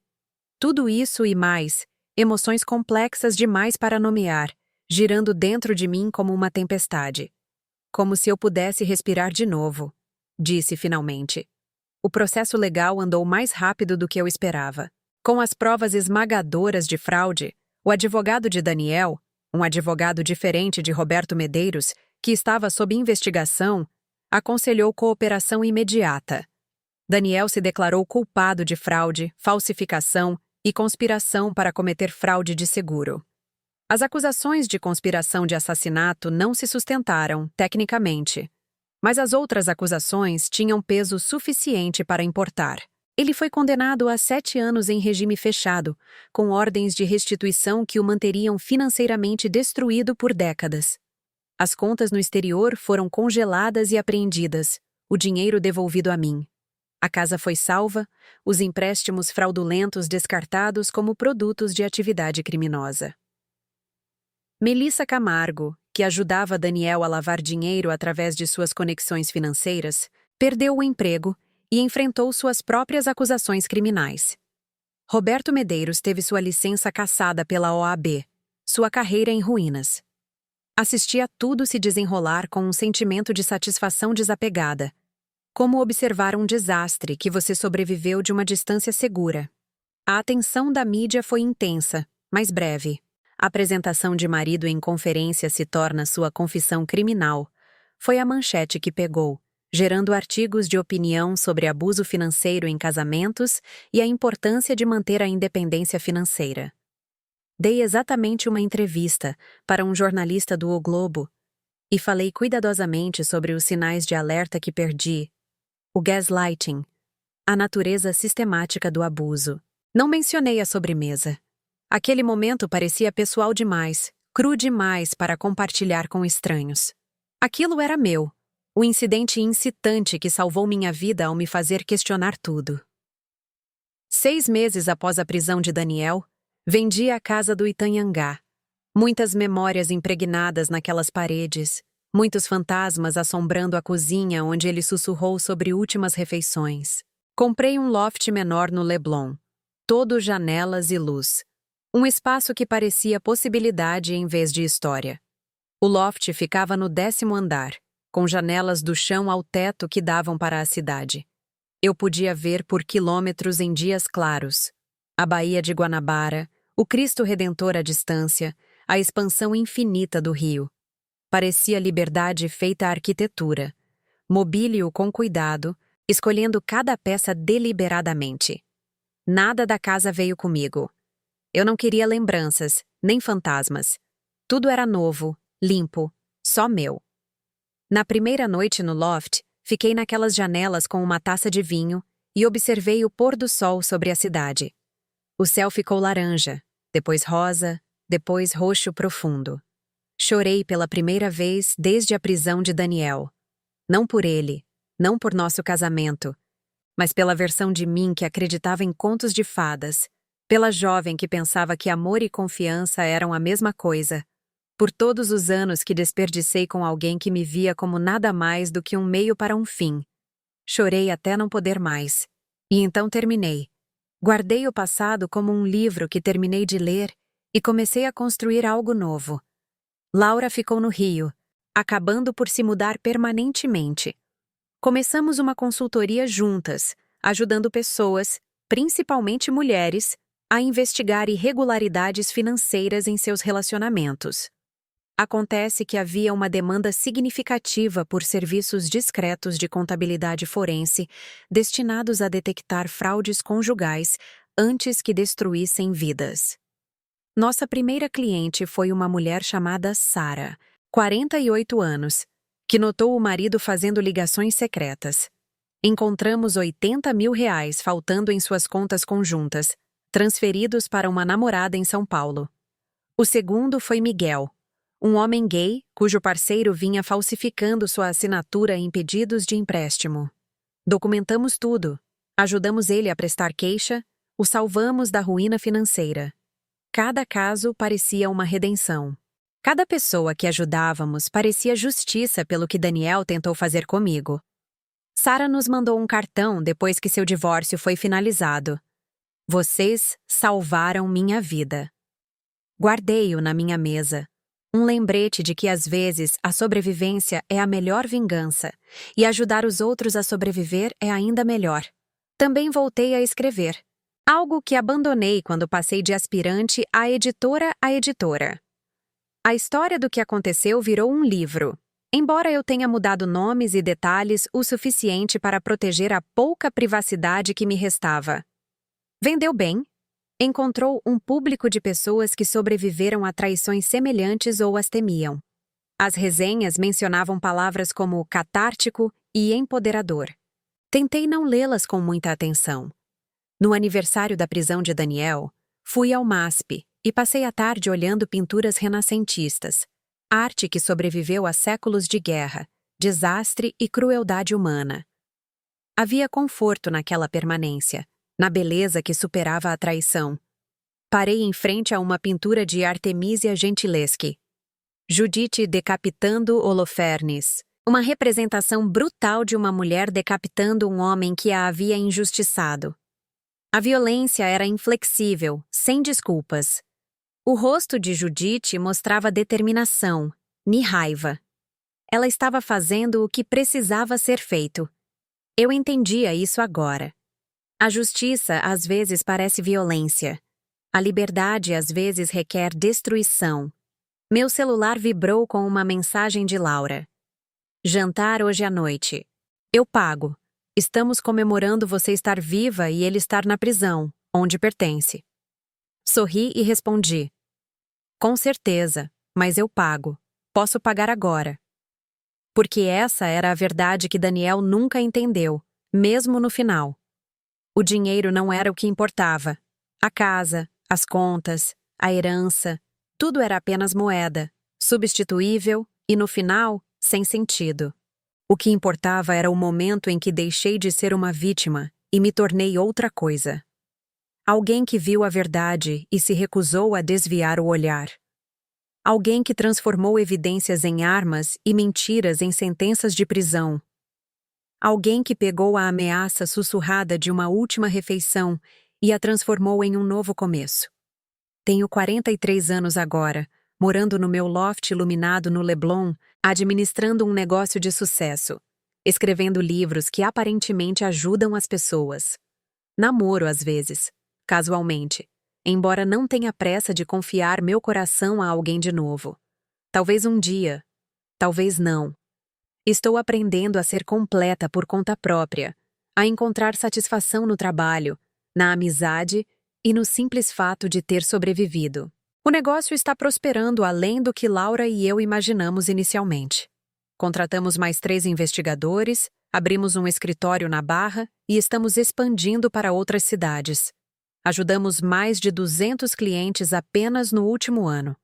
Tudo isso e mais, emoções complexas demais para nomear, girando dentro de mim como uma tempestade. Como se eu pudesse respirar de novo, disse finalmente. O processo legal andou mais rápido do que eu esperava. Com as provas esmagadoras de fraude, o advogado de Daniel, um advogado diferente de Roberto Medeiros, que estava sob investigação, aconselhou cooperação imediata. Daniel se declarou culpado de fraude, falsificação e conspiração para cometer fraude de seguro. As acusações de conspiração de assassinato não se sustentaram, tecnicamente, mas as outras acusações tinham peso suficiente para importar. Ele foi condenado a 7 anos em regime fechado, com ordens de restituição que o manteriam financeiramente destruído por décadas. As contas no exterior foram congeladas e apreendidas, o dinheiro devolvido a mim. A casa foi salva, os empréstimos fraudulentos descartados como produtos de atividade criminosa. Melissa Camargo, que ajudava Daniel a lavar dinheiro através de suas conexões financeiras, perdeu o emprego e enfrentou suas próprias acusações criminais. Roberto Medeiros teve sua licença cassada pela OAB, sua carreira em ruínas. Assisti a tudo se desenrolar com um sentimento de satisfação desapegada, como observar um desastre que você sobreviveu de uma distância segura. A atenção da mídia foi intensa, mas breve. A apresentação de marido em conferência se torna sua confissão criminal. Foi a manchete que pegou, gerando artigos de opinião sobre abuso financeiro em casamentos e a importância de manter a independência financeira. Dei exatamente uma entrevista para um jornalista do O Globo e falei cuidadosamente sobre os sinais de alerta que perdi, o gaslighting, a natureza sistemática do abuso. Não mencionei a sobremesa. Aquele momento parecia pessoal demais, cru demais para compartilhar com estranhos. Aquilo era meu. O incidente incitante que salvou minha vida ao me fazer questionar tudo. 6 meses após a prisão de Daniel, vendi a casa do Itanhangá. Muitas memórias impregnadas naquelas paredes, muitos fantasmas assombrando a cozinha onde ele sussurrou sobre últimas refeições. Comprei um loft menor no Leblon, todo janelas e luz. Um espaço que parecia possibilidade em vez de história. O loft ficava no 10º andar, com janelas do chão ao teto que davam para a cidade. Eu podia ver por quilômetros em dias claros a Baía de Guanabara, o Cristo Redentor à distância, a expansão infinita do rio. Parecia liberdade feita arquitetura, mobílio com cuidado, escolhendo cada peça deliberadamente. Nada da casa veio comigo. Eu não queria lembranças, nem fantasmas. Tudo era novo, limpo, só meu. Na primeira noite no loft, fiquei naquelas janelas com uma taça de vinho e observei o pôr do sol sobre a cidade. O céu ficou laranja, depois rosa, depois roxo profundo. Chorei pela primeira vez desde a prisão de Daniel. Não por ele, não por nosso casamento, mas pela versão de mim que acreditava em contos de fadas, pela jovem que pensava que amor e confiança eram a mesma coisa, por todos os anos que desperdicei com alguém que me via como nada mais do que um meio para um fim. Chorei até não poder mais. E então terminei. Guardei o passado como um livro que terminei de ler e comecei a construir algo novo. Laura ficou no Rio, acabando por se mudar permanentemente. Começamos uma consultoria juntas, ajudando pessoas, principalmente mulheres, a investigar irregularidades financeiras em seus relacionamentos. Acontece que havia uma demanda significativa por serviços discretos de contabilidade forense destinados a detectar fraudes conjugais antes que destruíssem vidas. Nossa primeira cliente foi uma mulher chamada Sara, 48 anos, que notou o marido fazendo ligações secretas. Encontramos R$80 mil faltando em suas contas conjuntas, transferidos para uma namorada em São Paulo. O segundo foi Miguel, um homem gay cujo parceiro vinha falsificando sua assinatura em pedidos de empréstimo. Documentamos tudo, ajudamos ele a prestar queixa, o salvamos da ruína financeira. Cada caso parecia uma redenção. Cada pessoa que ajudávamos parecia justiça pelo que Daniel tentou fazer comigo. Sara nos mandou um cartão depois que seu divórcio foi finalizado. Vocês salvaram minha vida. Guardei-o na minha mesa. Um lembrete de que às vezes a sobrevivência é a melhor vingança e ajudar os outros a sobreviver é ainda melhor. Também voltei a escrever. Algo que abandonei quando passei de aspirante a editora. A história do que aconteceu virou um livro, embora eu tenha mudado nomes e detalhes o suficiente para proteger a pouca privacidade que me restava. Vendeu bem. Encontrou um público de pessoas que sobreviveram a traições semelhantes ou as temiam. As resenhas mencionavam palavras como catártico e empoderador. Tentei não lê-las com muita atenção, No aniversário da prisão de Daniel, fui ao MASP e passei a tarde olhando pinturas renascentistas, arte que sobreviveu a séculos de guerra, desastre e crueldade humana. Havia conforto naquela permanência, na beleza que superava a traição. Parei em frente a uma pintura de Artemisia Gentileschi, Judite decapitando Holofernes, uma representação brutal de uma mulher decapitando um homem que a havia injustiçado. A violência era inflexível, sem desculpas. O rosto de Judite mostrava determinação, nem raiva. Ela estava fazendo o que precisava ser feito. Eu entendia isso agora. A justiça às vezes parece violência. A liberdade às vezes requer destruição. Meu celular vibrou com uma mensagem de Laura. Jantar hoje à noite. Eu pago. Estamos comemorando você estar viva e ele estar na prisão, onde pertence. Sorri e respondi. Com certeza, mas eu pago. Posso pagar agora. Porque essa era a verdade que Daniel nunca entendeu, mesmo no final. O dinheiro não era o que importava. A casa, as contas, a herança, tudo era apenas moeda, substituível e, no final, sem sentido. O que importava era o momento em que deixei de ser uma vítima e me tornei outra coisa. Alguém que viu a verdade e se recusou a desviar o olhar. Alguém que transformou evidências em armas e mentiras em sentenças de prisão. Alguém que pegou a ameaça sussurrada de uma última refeição e a transformou em um novo começo. Tenho 43 anos agora, morando no meu loft iluminado no Leblon, administrando um negócio de sucesso, escrevendo livros que aparentemente ajudam as pessoas. Namoro às vezes, casualmente, embora não tenha pressa de confiar meu coração a alguém de novo. Talvez um dia, talvez não. Estou aprendendo a ser completa por conta própria, a encontrar satisfação no trabalho, na amizade e no simples fato de ter sobrevivido. O negócio está prosperando além do que Laura e eu imaginamos inicialmente. Contratamos mais 3 investigadores, abrimos um escritório na Barra e estamos expandindo para outras cidades. Ajudamos mais de 200 clientes apenas no último ano.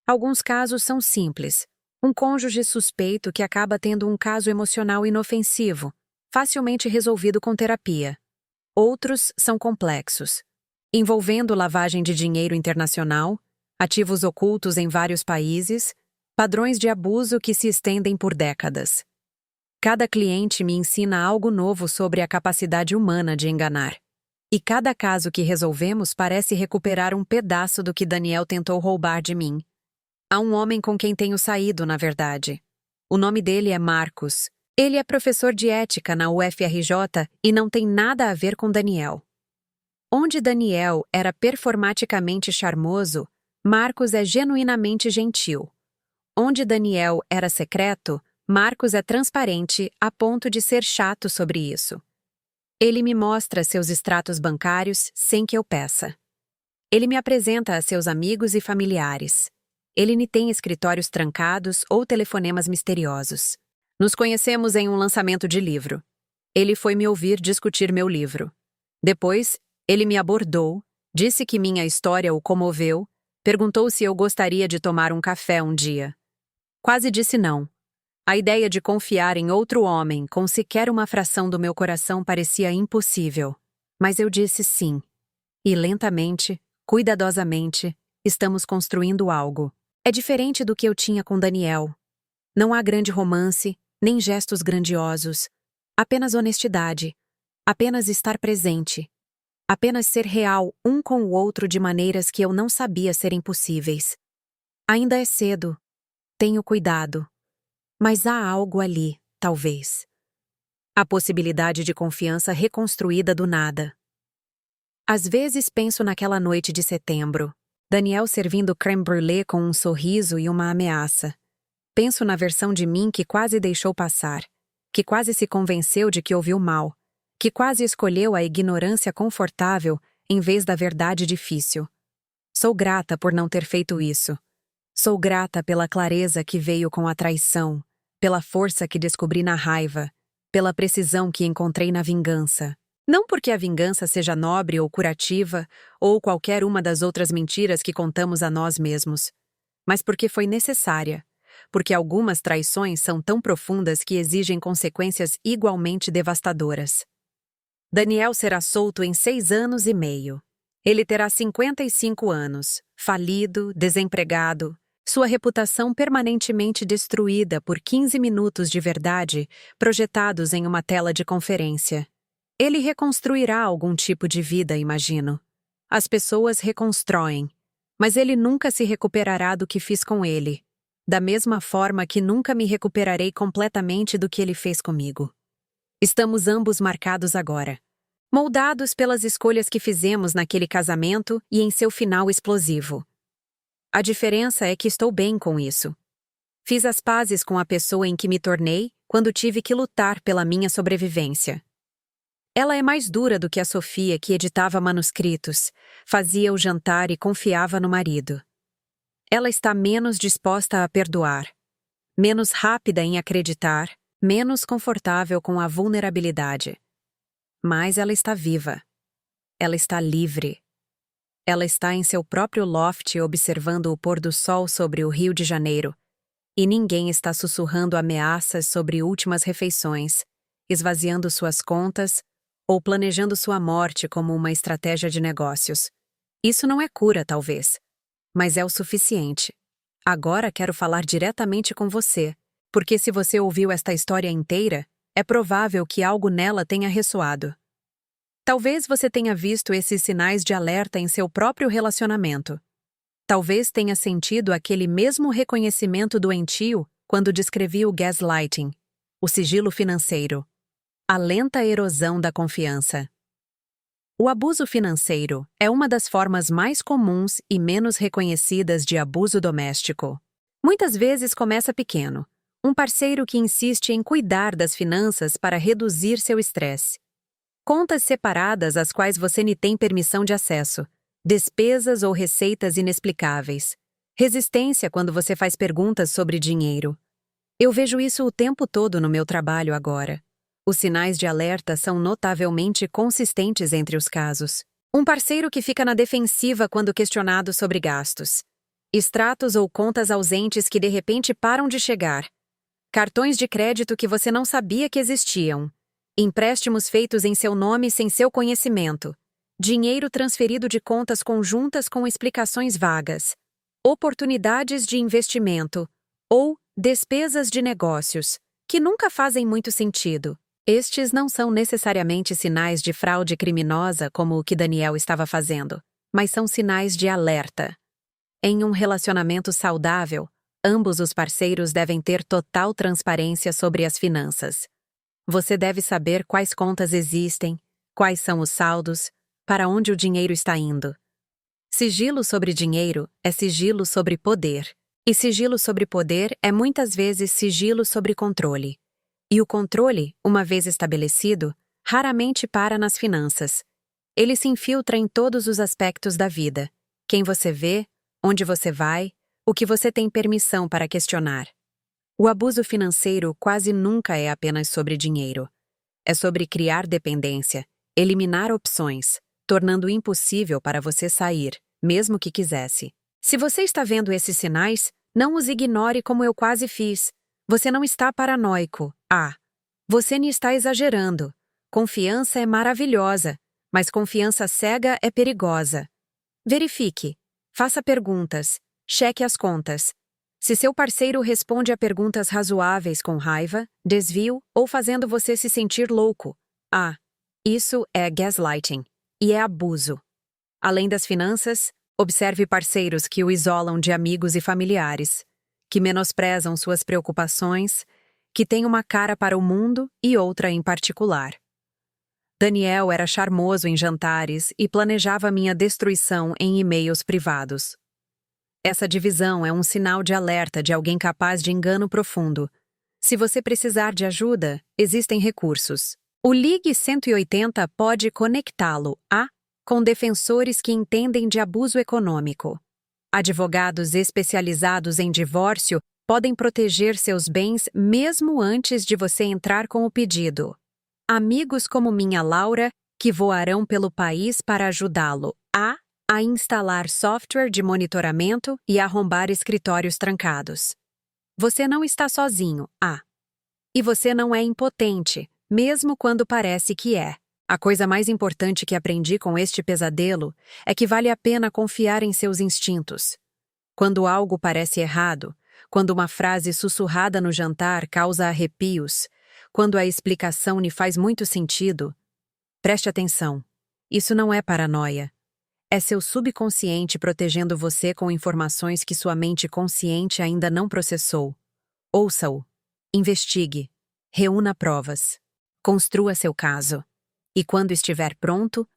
Alguns casos são simples. Um cônjuge suspeito que acaba tendo um caso emocional inofensivo, facilmente resolvido com terapia. Outros são complexos, envolvendo lavagem de dinheiro internacional, ativos ocultos em vários países, padrões de abuso que se estendem por décadas. Cada cliente me ensina algo novo sobre a capacidade humana de enganar. E cada caso que resolvemos parece recuperar um pedaço do que Daniel tentou roubar de mim. Há um homem com quem tenho saído, na verdade. O nome dele é Marcos. Ele é professor de ética na UFRJ e não tem nada a ver com Daniel. Onde Daniel era performaticamente charmoso, Marcos é genuinamente gentil. Onde Daniel era secreto, Marcos é transparente a ponto de ser chato sobre isso. Ele me mostra seus extratos bancários sem que eu peça. Ele me apresenta a seus amigos e familiares. Ele me tem escritórios trancados ou telefonemas misteriosos. Nos conhecemos em um lançamento de livro. Ele foi me ouvir discutir meu livro. Depois, ele me abordou, disse que minha história o comoveu, perguntou se eu gostaria de tomar um café um dia. Quase disse não. A ideia de confiar em outro homem com sequer uma fração do meu coração parecia impossível. Mas eu disse sim. E lentamente, cuidadosamente, estamos construindo algo. É diferente do que eu tinha com Daniel. Não há grande romance, nem gestos grandiosos. Apenas honestidade. Apenas estar presente. Apenas ser real um com o outro de maneiras que eu não sabia serem possíveis. Ainda é cedo. Tenho cuidado. Mas há algo ali, talvez. A possibilidade de confiança reconstruída do nada. Às vezes penso naquela noite de setembro. Daniel servindo crème brûlée com um sorriso e uma ameaça. Penso na versão de mim que quase deixou passar, que quase se convenceu de que ouviu mal, que quase escolheu a ignorância confortável em vez da verdade difícil. Sou grata por não ter feito isso. Sou grata pela clareza que veio com a traição, pela força que descobri na raiva, pela precisão que encontrei na vingança. Não porque a vingança seja nobre ou curativa, ou qualquer uma das outras mentiras que contamos a nós mesmos, mas porque foi necessária, porque algumas traições são tão profundas que exigem consequências igualmente devastadoras. Daniel será solto em 6 anos e meio. Ele terá 55 anos, falido, desempregado, sua reputação permanentemente destruída por 15 minutos de verdade projetados em uma tela de conferência. Ele reconstruirá algum tipo de vida, imagino. As pessoas reconstroem, mas ele nunca se recuperará do que fiz com ele, da mesma forma que nunca me recuperarei completamente do que ele fez comigo. Estamos ambos marcados agora, moldados pelas escolhas que fizemos naquele casamento e em seu final explosivo. A diferença é que estou bem com isso. Fiz as pazes com a pessoa em que me tornei quando tive que lutar pela minha sobrevivência. Ela é mais dura do que a Sofia que editava manuscritos, fazia o jantar e confiava no marido. Ela está menos disposta a perdoar, menos rápida em acreditar, menos confortável com a vulnerabilidade. Mas ela está viva. Ela está livre. Ela está em seu próprio loft observando o pôr do sol sobre o Rio de Janeiro, e ninguém está sussurrando ameaças sobre últimas refeições, esvaziando suas contas ou planejando sua morte como uma estratégia de negócios. Isso não é cura, talvez, mas é o suficiente. Agora quero falar diretamente com você, porque se você ouviu esta história inteira, é provável que algo nela tenha ressoado. Talvez você tenha visto esses sinais de alerta em seu próprio relacionamento. Talvez tenha sentido aquele mesmo reconhecimento doentio quando descrevi o gaslighting, o sigilo financeiro, a lenta erosão da confiança. O abuso financeiro é uma das formas mais comuns e menos reconhecidas de abuso doméstico. Muitas vezes começa pequeno, um parceiro que insiste em cuidar das finanças para reduzir seu estresse. Contas separadas às quais você nem tem permissão de acesso, despesas ou receitas inexplicáveis, resistência quando você faz perguntas sobre dinheiro. Eu vejo isso o tempo todo no meu trabalho agora. Os sinais de alerta são notavelmente consistentes entre os casos. Um parceiro que fica na defensiva quando questionado sobre gastos. Extratos ou contas ausentes que de repente param de chegar. Cartões de crédito que você não sabia que existiam. Empréstimos feitos em seu nome sem seu conhecimento. Dinheiro transferido de contas conjuntas com explicações vagas. Oportunidades de investimento. Ou despesas de negócios, que nunca fazem muito sentido. Estes não são necessariamente sinais de fraude criminosa como o que Daniel estava fazendo, mas são sinais de alerta. Em um relacionamento saudável, ambos os parceiros devem ter total transparência sobre as finanças. Você deve saber quais contas existem, quais são os saldos, para onde o dinheiro está indo. Sigilo sobre dinheiro é sigilo sobre poder, e sigilo sobre poder é muitas vezes sigilo sobre controle. E o controle, uma vez estabelecido, raramente para nas finanças. Ele se infiltra em todos os aspectos da vida. Quem você vê, onde você vai, o que você tem permissão para questionar. O abuso financeiro quase nunca é apenas sobre dinheiro. É sobre criar dependência, eliminar opções, tornando impossível para você sair, mesmo que quisesse. Se você está vendo esses sinais, não os ignore como eu quase fiz. Você não está paranoico. Você nem está exagerando. Confiança é maravilhosa, mas confiança cega é perigosa. Verifique. Faça perguntas. Cheque as contas. Se seu parceiro responde a perguntas razoáveis com raiva, desvio ou fazendo você se sentir louco, isso é gaslighting e é abuso. Além das finanças, observe parceiros que o isolam de amigos e familiares, que menosprezam suas preocupações, que têm uma cara para o mundo e outra em particular. Daniel era charmoso em jantares e planejava minha destruição em e-mails privados. Essa divisão é um sinal de alerta de alguém capaz de engano profundo. Se você precisar de ajuda, existem recursos. O Ligue 180 pode conectá-lo com defensores que entendem de abuso econômico. Advogados especializados em divórcio podem proteger seus bens mesmo antes de você entrar com o pedido. Amigos como minha Laura que voarão pelo país para ajudá-lo a instalar software de monitoramento e arrombar escritórios trancados. Você não está sozinho, e você não é impotente, mesmo quando parece que é. A coisa mais importante que aprendi com este pesadelo é que vale a pena confiar em seus instintos. Quando algo parece errado, quando uma frase sussurrada no jantar causa arrepios, quando a explicação lhe faz muito sentido, preste atenção. Isso não é paranoia. É seu subconsciente protegendo você com informações que sua mente consciente ainda não processou. Ouça-o. Investigue. Reúna provas. Construa seu caso. E quando estiver pronto,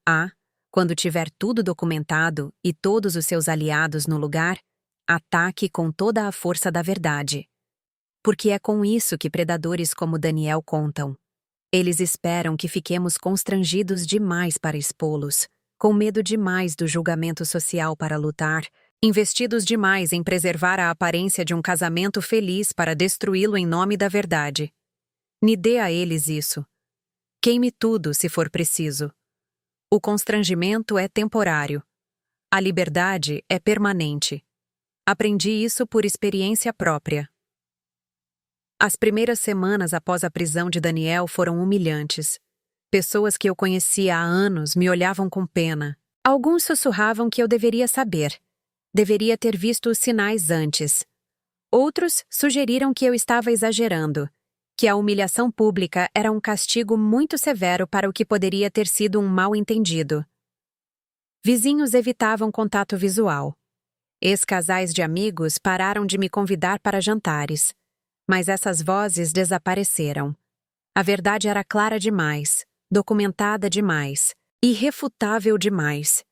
quando tiver tudo documentado e todos os seus aliados no lugar, ataque com toda a força da verdade. Porque é com isso que predadores como Daniel contam. Eles esperam que fiquemos constrangidos demais para expô-los, com medo demais do julgamento social para lutar, investidos demais em preservar a aparência de um casamento feliz para destruí-lo em nome da verdade. Me dê a eles isso. Queime tudo se for preciso. O constrangimento é temporário. A liberdade é permanente. Aprendi isso por experiência própria. As primeiras semanas após a prisão de Daniel foram humilhantes. Pessoas que eu conhecia há anos me olhavam com pena. Alguns sussurravam que eu deveria saber. Deveria ter visto os sinais antes. Outros sugeriram que eu estava exagerando, que a humilhação pública era um castigo muito severo para o que poderia ter sido um mal-entendido. Vizinhos evitavam contato visual. Ex-casais de amigos pararam de me convidar para jantares. Mas essas vozes desapareceram. A verdade era clara demais, documentada demais, irrefutável demais.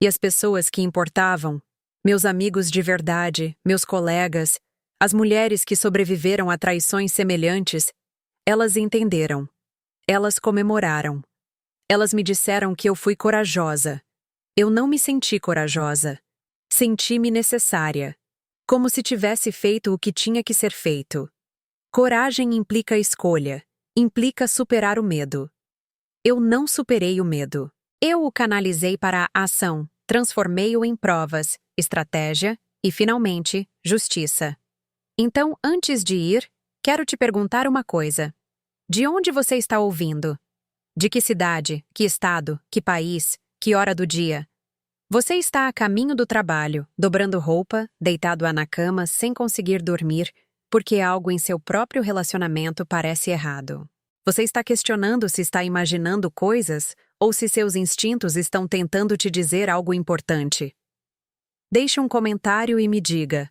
E as pessoas que importavam, meus amigos de verdade, meus colegas, as mulheres que sobreviveram a traições semelhantes, elas entenderam. Elas comemoraram. Elas me disseram que eu fui corajosa. Eu não me senti corajosa. Senti-me necessária. Como se tivesse feito o que tinha que ser feito. Coragem implica escolha. Implica superar o medo. Eu não superei o medo. Eu o canalizei para a ação, transformei-o em provas, estratégia e, finalmente, justiça. Então, antes de ir, quero te perguntar uma coisa. De onde você está ouvindo? De que cidade, que estado, que país, que hora do dia? Você está a caminho do trabalho, dobrando roupa, deitado na cama sem conseguir dormir, porque algo em seu próprio relacionamento parece errado. Você está questionando se está imaginando coisas ou se seus instintos estão tentando te dizer algo importante. Deixe um comentário e me diga.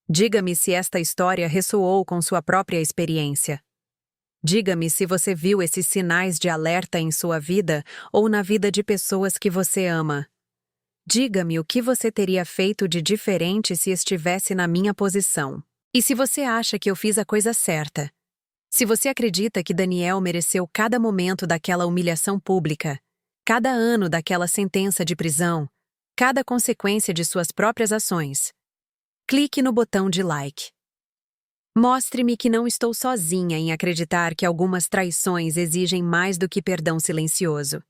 Diga-me se esta história ressoou com sua própria experiência. Diga-me se você viu esses sinais de alerta em sua vida ou na vida de pessoas que você ama. Diga-me o que você teria feito de diferente se estivesse na minha posição. E se você acha que eu fiz a coisa certa? Se você acredita que Daniel mereceu cada momento daquela humilhação pública, cada ano daquela sentença de prisão, cada consequência de suas próprias ações, clique no botão de like. Mostre-me que não estou sozinha em acreditar que algumas traições exigem mais do que perdão silencioso.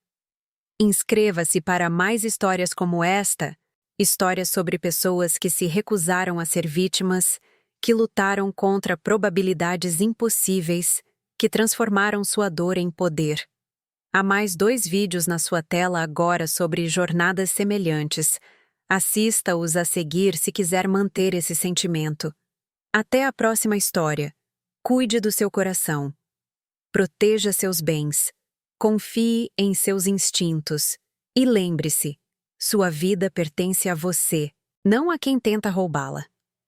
Inscreva-se para mais histórias como esta, histórias sobre pessoas que se recusaram a ser vítimas, que lutaram contra probabilidades impossíveis, que transformaram sua dor em poder. Há mais 2 vídeos na sua tela agora sobre jornadas semelhantes. Assista-os a seguir se quiser manter esse sentimento. Até a próxima história. Cuide do seu coração. Proteja seus bens. Confie em seus instintos. E lembre-se, sua vida pertence a você, não a quem tenta roubá-la.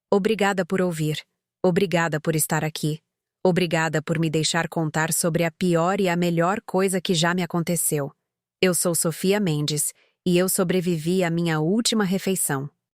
Obrigada por ouvir. Obrigada por estar aqui. Obrigada por me deixar contar sobre a pior e a melhor coisa que já me aconteceu. Eu sou Sofia Mendes e eu sobrevivi à minha última refeição.